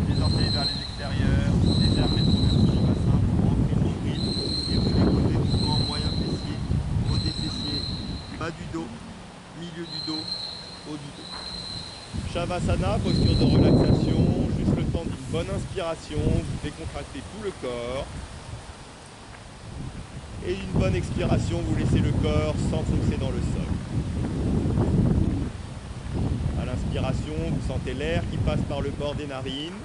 les orteils vers les extérieurs, légère rétroversion du bassin pour rentrer le nombril. Et vous déposez doucement moyen fessier, haut des fessiers, bas du dos, milieu du dos, haut du dos. Shavasana, posture de relaxation, juste le temps d'une bonne inspiration, vous décontractez tout le corps. Et d'une bonne expiration, vous laissez le corps s'enfoncer dans le sol. À l'inspiration, vous sentez l'air qui passe par le bord des narines.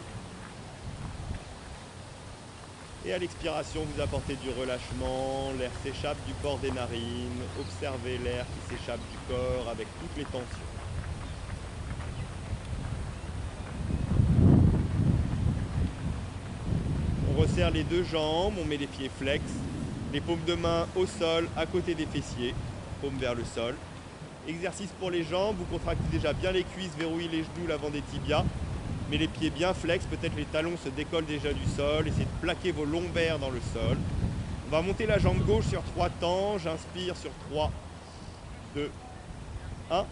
Et à l'expiration, vous apportez du relâchement, l'air s'échappe du bord des narines. Observez l'air qui s'échappe du corps avec toutes les tensions. On resserre les deux jambes, on met les pieds flex, les paumes de main au sol, à côté des fessiers, paumes vers le sol. Exercice pour les jambes, vous contractez déjà bien les cuisses, verrouillez les genoux, l'avant des tibias, mais les pieds bien flex, peut-être les talons se décollent déjà du sol, essayez de plaquer vos lombaires dans le sol. On va monter la jambe gauche sur 3 temps, j'inspire sur 3, 2, 1,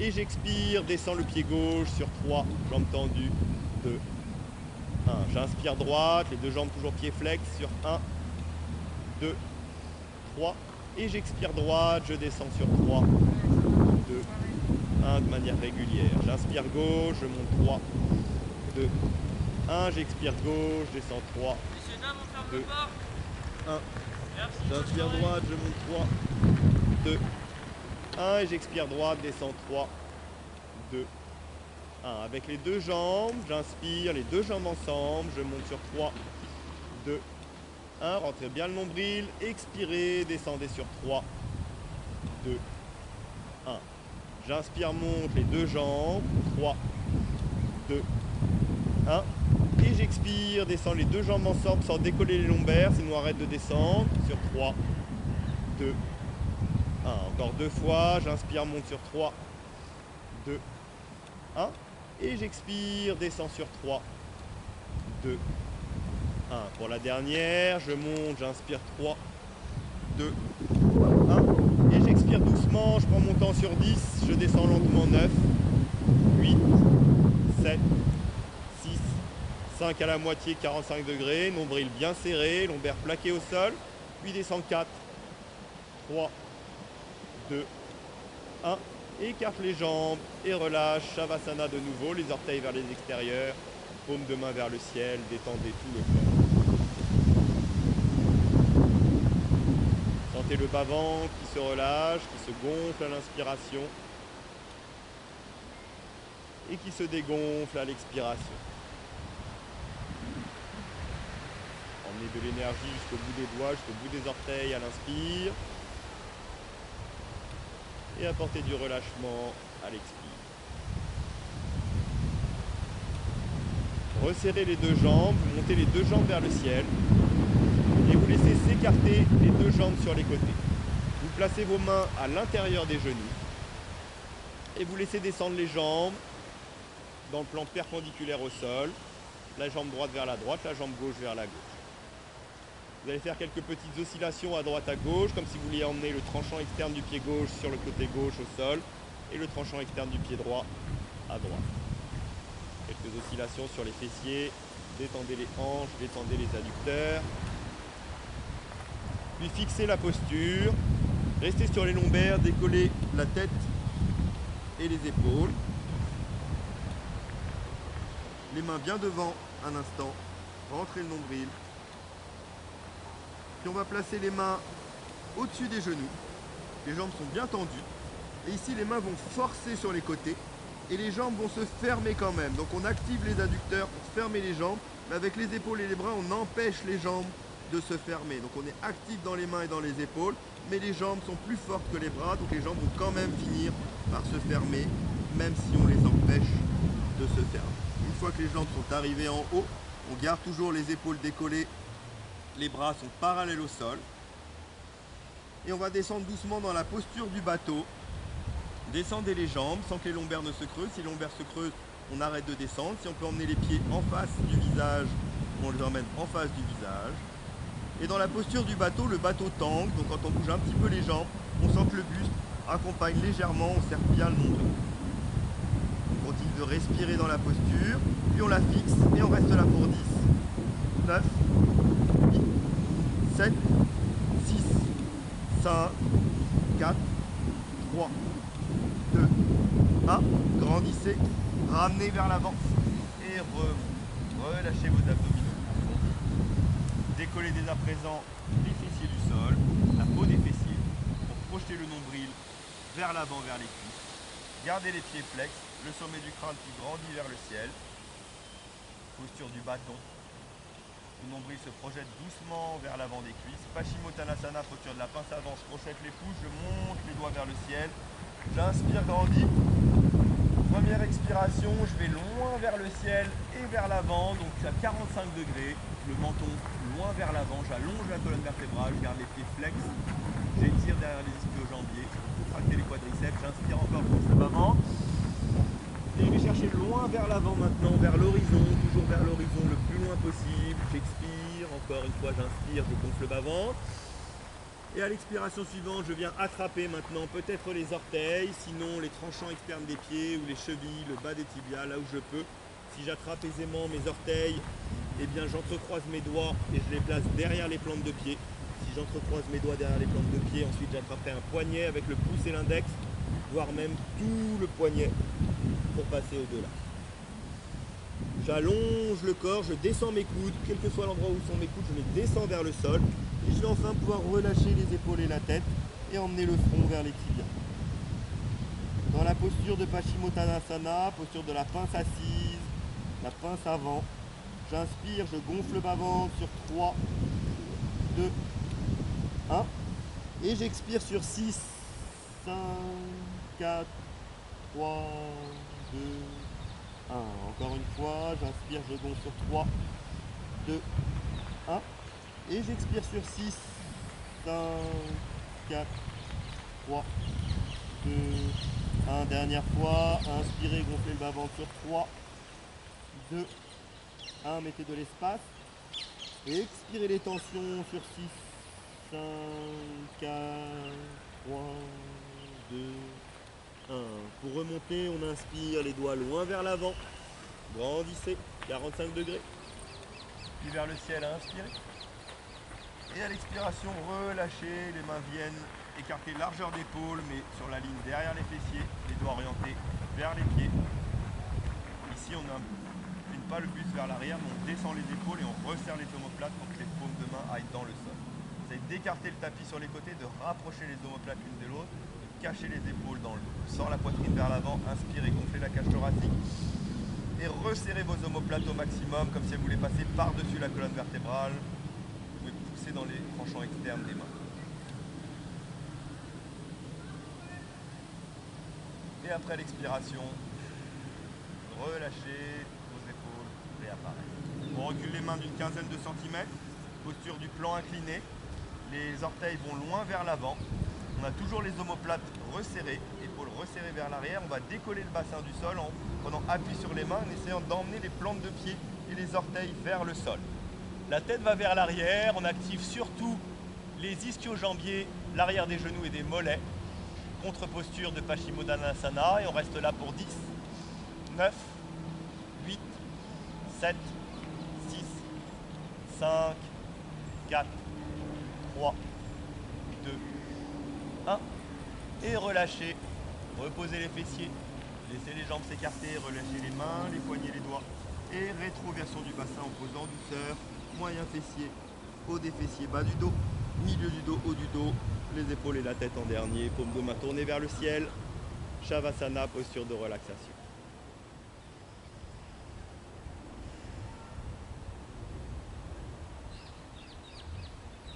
et j'expire, descends le pied gauche sur 3, jambes tendues, 2, 1. J'inspire droite, les deux jambes toujours pieds flex sur 1, 2, 3. Et j'expire droite, je descends sur 3, 2, 1 de manière régulière. J'inspire gauche, je monte 3, 2, 1. J'expire gauche, je descends 3, 2, 1. J'inspire droite, je monte 3, 2, 1. Et j'expire droite, descends 3, 2, 1. Avec les deux jambes, j'inspire, les deux jambes ensemble, je monte sur 3, 2, 1. Rentrez bien le nombril, expirez, descendez sur 3, 2, 1. J'inspire, monte les deux jambes, 3, 2, 1. Et j'expire, descends les deux jambes ensemble sans décoller les lombaires, sinon arrête de descendre, sur 3, 2, 1. Encore deux fois, j'inspire, monte sur 3, 2, 1. Et j'expire, descends sur 3, 2, 1. Pour la dernière, je monte, j'inspire 3, 2, 1. Et j'expire doucement, je prends mon temps sur 10, je descends lentement 9, 8, 7, 6, 5 à la moitié, 45 degrés, nombril bien serré, lombaire plaqué au sol, puis descend 4, 3, 2, 1. Écarte les jambes et relâche, Shavasana de nouveau, les orteils vers les extérieurs, paume de main vers le ciel, détendez tout le corps. Sentez le bas-ventre qui se relâche, qui se gonfle à l'inspiration et qui se dégonfle à l'expiration. Emmenez de l'énergie jusqu'au bout des doigts, jusqu'au bout des orteils à l'inspire. et apportez du relâchement à l'expire. Resserrez les deux jambes, vous montez les deux jambes vers le ciel et vous laissez s'écarter les deux jambes sur les côtés. Vous placez vos mains à l'intérieur des genoux et vous laissez descendre les jambes dans le plan perpendiculaire au sol, la jambe droite vers la droite, la jambe gauche vers la gauche. Vous allez faire quelques petites oscillations à droite à gauche, comme si vous vouliez emmener le tranchant externe du pied gauche sur le côté gauche au sol et le tranchant externe du pied droit à droite. Quelques oscillations sur les fessiers, détendez les hanches, détendez les adducteurs. Puis fixez la posture, restez sur les lombaires, décollez la tête et les épaules. Les mains bien devant un instant, rentrez le nombril. Puis on va placer les mains au-dessus des genoux. Les jambes sont bien tendues. Et ici, les mains vont forcer sur les côtés. Et les jambes vont se fermer quand même. Donc on active les adducteurs pour fermer les jambes. Mais avec les épaules et les bras, on empêche les jambes de se fermer. Donc on est actif dans les mains et dans les épaules. Mais les jambes sont plus fortes que les bras. Donc les jambes vont quand même finir par se fermer. Même si on les empêche de se fermer. Une fois que les jambes sont arrivées en haut, on garde toujours les épaules décollées. Les bras sont parallèles au sol. Et on va descendre doucement dans la posture du bateau. Descendez les jambes sans que les lombaires ne se creusent. Si les lombaires se creusent, on arrête de descendre. Si on peut emmener les pieds en face du visage, on les emmène en face du visage. Et dans la posture du bateau, le bateau tangue. Donc quand on bouge un petit peu les jambes, on sent que le buste accompagne légèrement, on serre bien le nombril. On continue de respirer dans la posture, puis on la fixe et on reste là pour 10, 9, 8, 7, 6, 5, 4, 3, 2, 1. Grandissez, ramenez vers l'avant et relâchez vos abdominaux. Décollez dès à présent les fessiers du sol, la peau des fessiers, pour projeter le nombril vers l'avant, vers les cuisses. Gardez les pieds flex, le sommet du crâne qui grandit vers le ciel. Posture du bâton. Le nombril se projette doucement vers l'avant des cuisses. Paschimottanasana, posture de la pince avant, je projette les pouces, je monte les doigts vers le ciel. J'inspire, grandis. Première expiration, je vais loin vers le ciel et vers l'avant, donc à 45 degrés. Le menton loin vers l'avant, j'allonge la colonne vertébrale, je garde les pieds flex, j'étire derrière les ischio-jambiers, contractez les quadriceps, j'inspire encore, je gonfle le bas-ventre. Et je vais chercher loin vers l'avant maintenant, vers l'horizon, toujours vers l'horizon le plus loin possible. J'expire, encore une fois j'inspire, je gonfle le bas-ventre. Et à l'expiration suivante, je viens attraper maintenant peut-être les orteils, sinon les tranchants externes des pieds ou les chevilles, le bas des tibias, là où je peux. Si j'attrape aisément mes orteils, eh bien j'entrecroise mes doigts et je les place derrière les plantes de pied. Si j'entrecroise mes doigts derrière les plantes de pied, ensuite j'attraperai un poignet avec le pouce et l'index, voire même tout le poignet pour passer au-delà. J'allonge le corps, je descends mes coudes, quel que soit l'endroit où sont mes coudes, je les descends vers le sol. Et je vais enfin pouvoir relâcher les épaules et la tête et emmener le front vers les tibias. Dans la posture de Paschimottanasana, posture de la pince assise, la pince avant, j'inspire, je gonfle le bas-ventre sur 3, 2, 1. Et j'expire sur 6, 5, 4, 3, 2, 1. Encore une fois, j'inspire, je gonfle sur 3, 2, 1. Et j'expire sur 6, 5, 4, 3, 2, 1. Dernière fois, inspirez, gonflez le bas-ventre sur 3, 2, 1. Mettez de l'espace. Et expirez les tensions sur 6, 5, 4, 3, 2, 1. Pour remonter, on inspire les doigts loin vers l'avant. Grandissez, 45 degrés. Puis vers le ciel, inspirez. Et à l'expiration, relâchez, les mains viennent écarter largeur d'épaule, mais sur la ligne derrière les fessiers, les doigts orientés vers les pieds. Ici, on n'incline pas le buste vers l'arrière, mais on descend les épaules et on resserre les omoplates pour que les paumes de main aillent dans le sol. Essayez d'écarter le tapis sur les côtés, de rapprocher les omoplates l'une de l'autre, de cacher les épaules dans le dos. Sort la poitrine vers l'avant, inspirez, gonflez la cage thoracique. Et resserrez vos omoplates au maximum, comme si vous voulez passer par-dessus la colonne vertébrale. Pousser dans les tranchants externes des mains. Et après l'expiration, relâchez vos épaules, réapparaître. On recule les mains d'une quinzaine de centimètres, posture du plan incliné. Les orteils vont loin vers l'avant. On a toujours les omoplates resserrées, épaules resserrées vers l'arrière. On va décoller le bassin du sol en prenant appui sur les mains, en essayant d'emmener les plantes de pied et les orteils vers le sol. La tête va vers l'arrière. On active surtout les ischio-jambiers, l'arrière des genoux et des mollets. Contre-posture de Paschimottanasana. Et on reste là pour 10, 9, 8, 7, 6, 5, 4, 3, 2, 1. Et relâchez. Reposez les fessiers. Laissez les jambes s'écarter. Relâchez les mains, les poignets, les doigts. Et rétroversion du bassin en posant douceur. Moyen fessier, haut des fessiers, bas du dos. Milieu du dos, haut du dos. Les épaules et la tête en dernier. Paume de main tournée vers le ciel. Shavasana, posture de relaxation.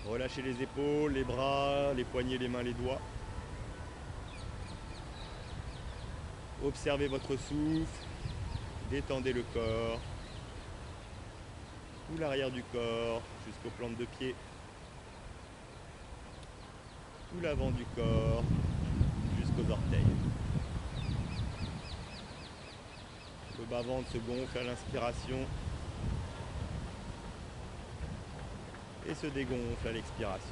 Relâchez les épaules, les bras, les poignets, les mains, les doigts. Observez votre souffle. Détendez le corps. Tout l'arrière du corps jusqu'aux plantes de pied. Tout l'avant du corps jusqu'aux orteils. Le bas-ventre se gonfle à l'inspiration et se dégonfle à l'expiration.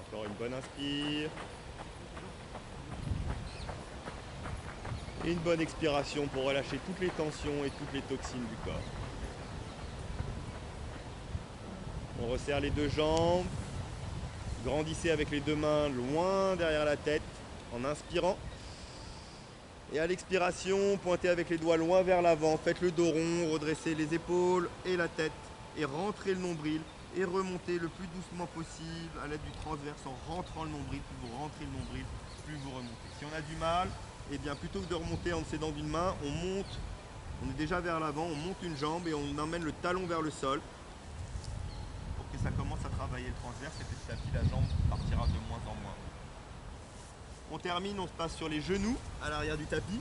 Encore une bonne inspire. Et une bonne expiration pour relâcher toutes les tensions et toutes les toxines du corps. On resserre les deux jambes. Grandissez avec les deux mains loin derrière la tête en inspirant. Et à l'expiration, pointez avec les doigts loin vers l'avant. Faites le dos rond, redressez les épaules et la tête. Et rentrez le nombril. Et remontez le plus doucement possible à l'aide du transverse en rentrant le nombril. Plus vous rentrez le nombril, plus vous remontez. Si on a du mal, eh bien plutôt que de remonter en s'aidant d'une main, on monte. On est déjà vers l'avant, on monte une jambe et on emmène le talon vers le sol. Pour que ça commence à travailler le transverse et petit à petit la jambe partira de moins en moins. On termine, on se passe sur les genoux à l'arrière du tapis.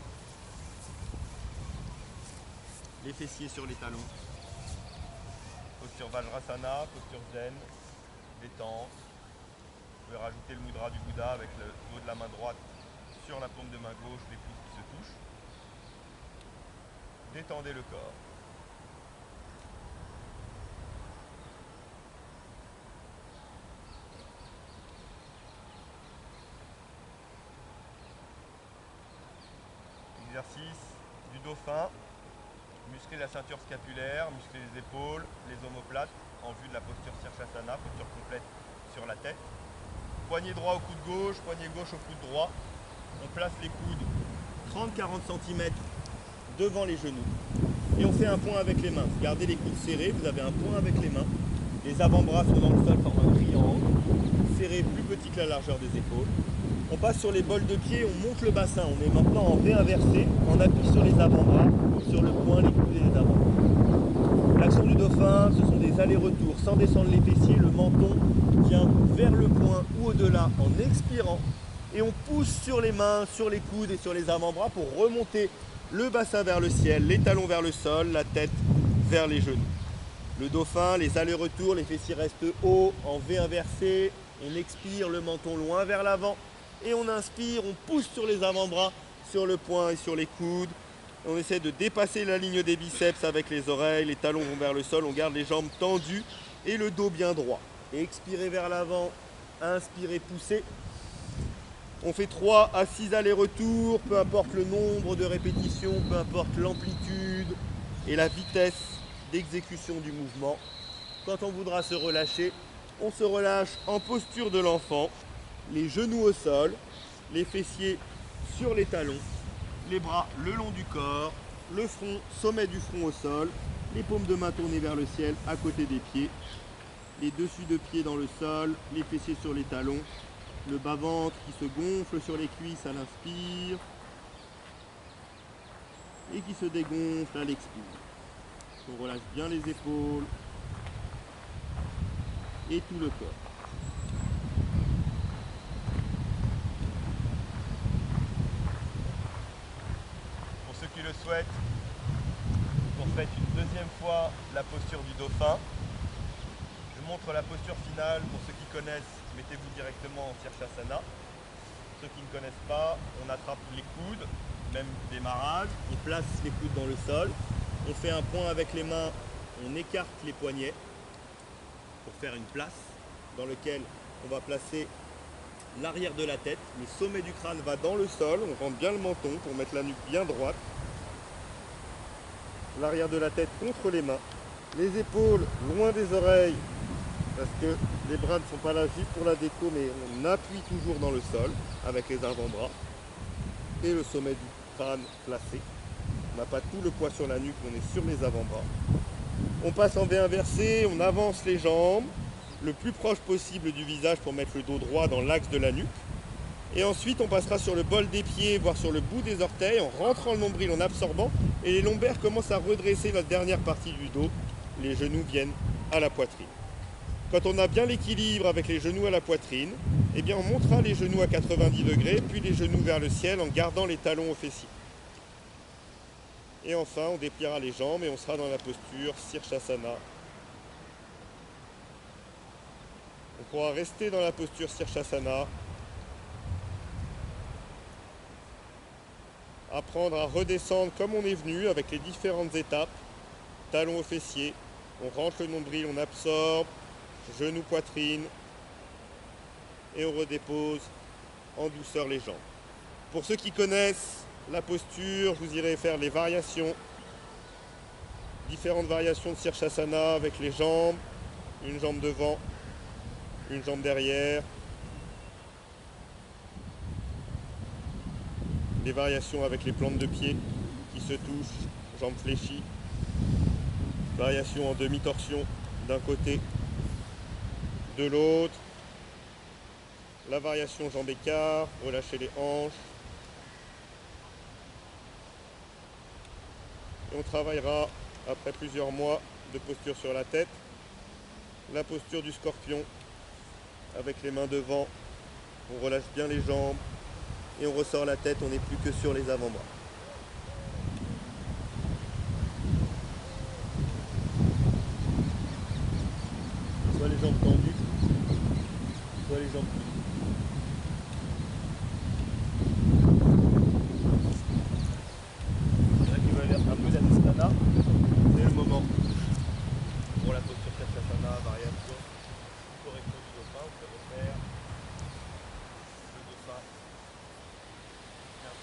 Les fessiers sur les talons. Posture Vajrasana, posture zen, détente. Vous pouvez rajouter le mudra du Bouddha avec le dos de la main droite sur la paume de main gauche, les pouces qui se touchent. Détendez le corps. Exercice du dauphin. Muscler la ceinture scapulaire, muscler les épaules, les omoplates en vue de la posture Sirsasana, posture complète sur la tête. Poignet droit au coude gauche, poignet gauche au coude droit. On place les coudes 30-40 cm devant les genoux. Et on fait un point avec les mains. Gardez les coudes serrés, vous avez un point avec les mains. Les avant-bras sont dans le sol par un triangle. Serré plus petit que la largeur des épaules. On passe sur les bols de pied, on monte le bassin. On est maintenant en V inversé. On appuie sur les avant-bras, sur le poing, les coudes et les avant-bras. L'action du dauphin, ce sont des allers-retours. Sans descendre les fessiers, le menton vient vers le poing ou au-delà en expirant. Et on pousse sur les mains, sur les coudes et sur les avant-bras pour remonter le bassin vers le ciel, les talons vers le sol, la tête vers les genoux. Le dauphin, les allers-retours, les fessiers restent hauts en V inversé. On expire, le menton loin vers l'avant. Et on inspire, on pousse sur les avant-bras, sur le poing et sur les coudes. On essaie de dépasser la ligne des biceps avec les oreilles, les talons vont vers le sol, on garde les jambes tendues et le dos bien droit. Et expirez vers l'avant, inspirez, poussez. On fait 3 à 6 allers-retours, peu importe le nombre de répétitions, peu importe l'amplitude et la vitesse d'exécution du mouvement. Quand on voudra se relâcher, on se relâche en posture de l'enfant. Les genoux au sol, les fessiers sur les talons, les bras le long du corps, le front, sommet du front au sol, les paumes de main tournées vers le ciel à côté des pieds, les dessus de pieds dans le sol, les fessiers sur les talons, le bas-ventre qui se gonfle sur les cuisses à l'inspire et qui se dégonfle à l'expire. On relâche bien les épaules. et tout le corps. Pour ceux qui le souhaitent, on fait une deuxième fois la posture du dauphin. Je montre la posture finale. Pour ceux qui connaissent, mettez-vous directement en Sirsasana. Ceux qui ne connaissent pas, on attrape les coudes, même démarrage, on place les coudes dans le sol, on fait un point avec les mains, on écarte les poignets pour faire une place dans laquelle on va placer l'arrière de la tête, le sommet du crâne va dans le sol, on rentre bien le menton pour mettre la nuque bien droite, l'arrière de la tête contre les mains, les épaules loin des oreilles parce que les bras ne sont pas là juste pour la déco, mais on appuie toujours dans le sol avec les avant-bras et le sommet du crâne placé. On n'a pas tout le poids sur la nuque, on est sur les avant-bras. On passe en V inversé, on avance les jambes le plus proche possible du visage pour mettre le dos droit dans l'axe de la nuque. Et ensuite, on passera sur le bol des pieds, voire sur le bout des orteils, en rentrant le nombril, en absorbant. Et les lombaires commencent à redresser la dernière partie du dos. Les genoux viennent à la poitrine. Quand on a bien l'équilibre avec les genoux à la poitrine, eh bien on montera les genoux à 90 degrés, puis les genoux vers le ciel en gardant les talons aux fessiers. Et enfin, on dépliera les jambes et on sera dans la posture Sirsasana. On pourra rester dans la posture Sirsasana, apprendre à redescendre comme on est venu avec les différentes étapes. Talons aux fessiers, on rentre le nombril, on absorbe, genoux, poitrine, et on redépose en douceur les jambes. Pour ceux qui connaissent la posture, je vous irai faire les variations, différentes variations de Sirsasana avec les jambes, une jambe devant, une jambe derrière, les variations avec les plantes de pied qui se touchent, jambes fléchies, variation en demi-torsion d'un côté, de l'autre, la variation jambe écart, relâchez les hanches. Et on travaillera, après plusieurs mois de posture sur la tête, la posture du scorpion, avec les mains devant, on relâche bien les jambes, et on ressort la tête, on n'est plus que sur les avant-bras. Soit les jambes tendues, soit les jambes pliées. C'est vrai qu'il va y avoir un peu d'adhisthana, c'est le moment pour la posture Sirsasana, variation, correction du dauphin, on peut refaire le dauphin. Regarde.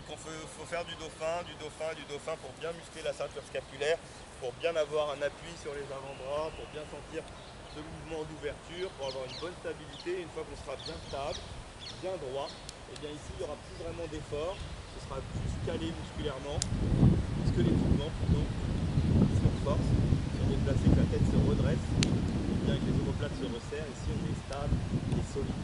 Donc faut faire du dauphin pour bien muscler la ceinture scapulaire, pour bien avoir un appui sur les avant-bras, pour bien sentir ce mouvement d'ouverture, pour avoir une bonne stabilité. Une fois qu'on sera bien stable, bien droit, et bien ici il n'y aura plus vraiment d'effort, ce sera plus calé musculairement, puisque l'équipement plutôt se force. Si on est placé, que la tête se redresse, et bien que les omoplates se resserrent, ici on est stable et solide,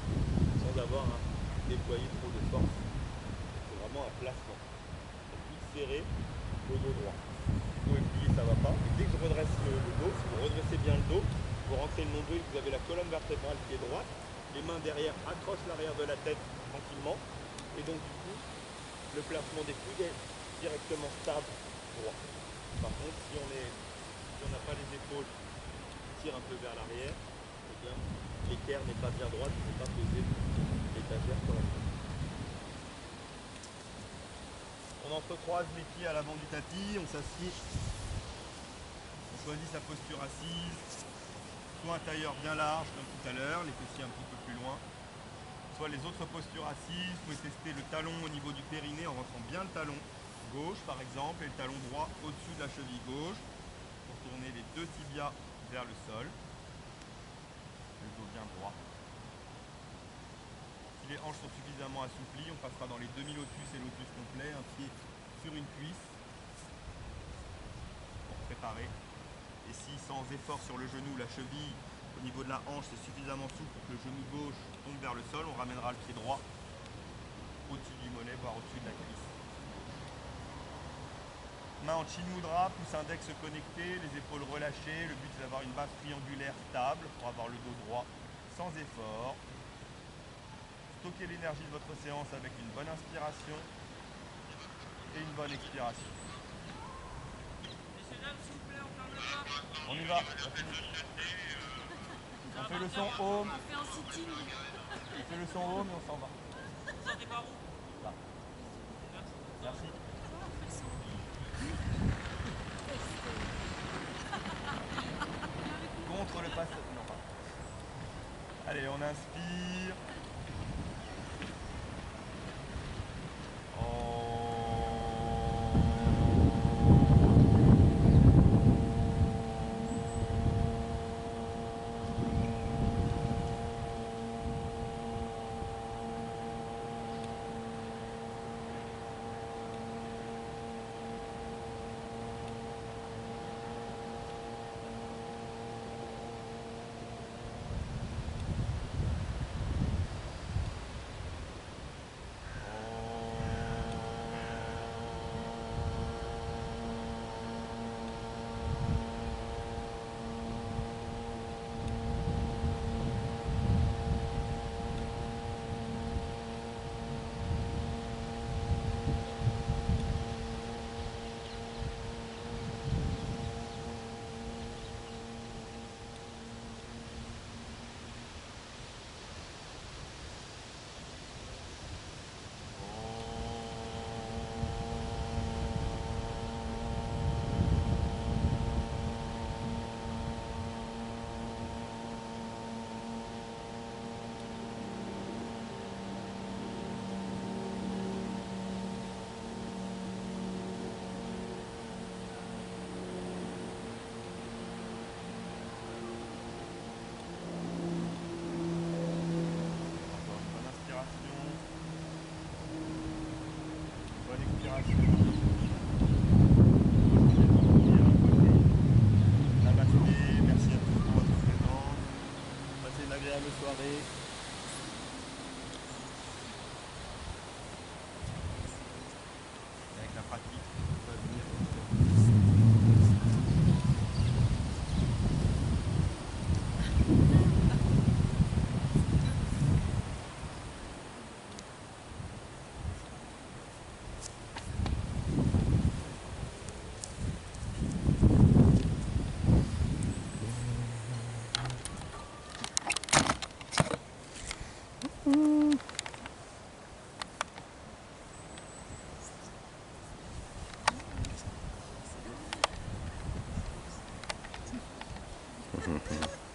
sans avoir à déployer trop de force. C'est vraiment un placement. Donc cuisse serrée, le dos droit. Si vous pouvez plier, ça ne va pas. Et dès que je redresse le dos, si vous redressez bien le dos, vous rentrez le nombril, vous avez la colonne vertébrale qui est droite, les mains derrière accrochent l'arrière de la tête tranquillement, et donc du coup, le placement des coudes est directement stable, droit. Par contre, si on n'a pas les épaules qui tirent un peu vers l'arrière, eh bien, l'équerre n'est pas bien droite, vous ne pouvez pas poser l'étagère correctement. On entrecroise les pieds à l'avant du tapis, on s'assied, on choisit sa posture assise, soit un tailleur bien large comme tout à l'heure, les fessiers un petit peu plus loin, soit les autres postures assises. Vous pouvez tester le talon au niveau du périnée en rentrant bien le talon gauche par exemple et le talon droit au-dessus de la cheville gauche pour tourner les deux tibias vers le sol, le dos bien droit. Si les hanches sont suffisamment assouplies, on passera dans les demi-lotus et lotus complet, un pied sur une cuisse pour préparer. Et si sans effort sur le genou, la cheville au niveau de la hanche c'est suffisamment souple pour que le genou gauche tombe vers le sol, on ramènera le pied droit au-dessus du mollet, voire au-dessus de la cuisse. Main en chin mudra, pouce index connecté, les épaules relâchées. Le but c'est d'avoir une base triangulaire stable pour avoir le dos droit sans effort. Stockez l'énergie de votre séance avec une bonne inspiration et une bonne expiration. Messieurs, dames, s'il vous plaît, on ferme le pas. On y va. On fait le son home. On fait un sitting. On fait le son home et on s'en va. Vous sortez par où? Là. Merci. Contre le passage. Non, pas. Allez, on inspire. Namasté, merci à tous pour votre présence. Passez une agréable soirée. Avec la pratique, on va venir. Mm-hmm.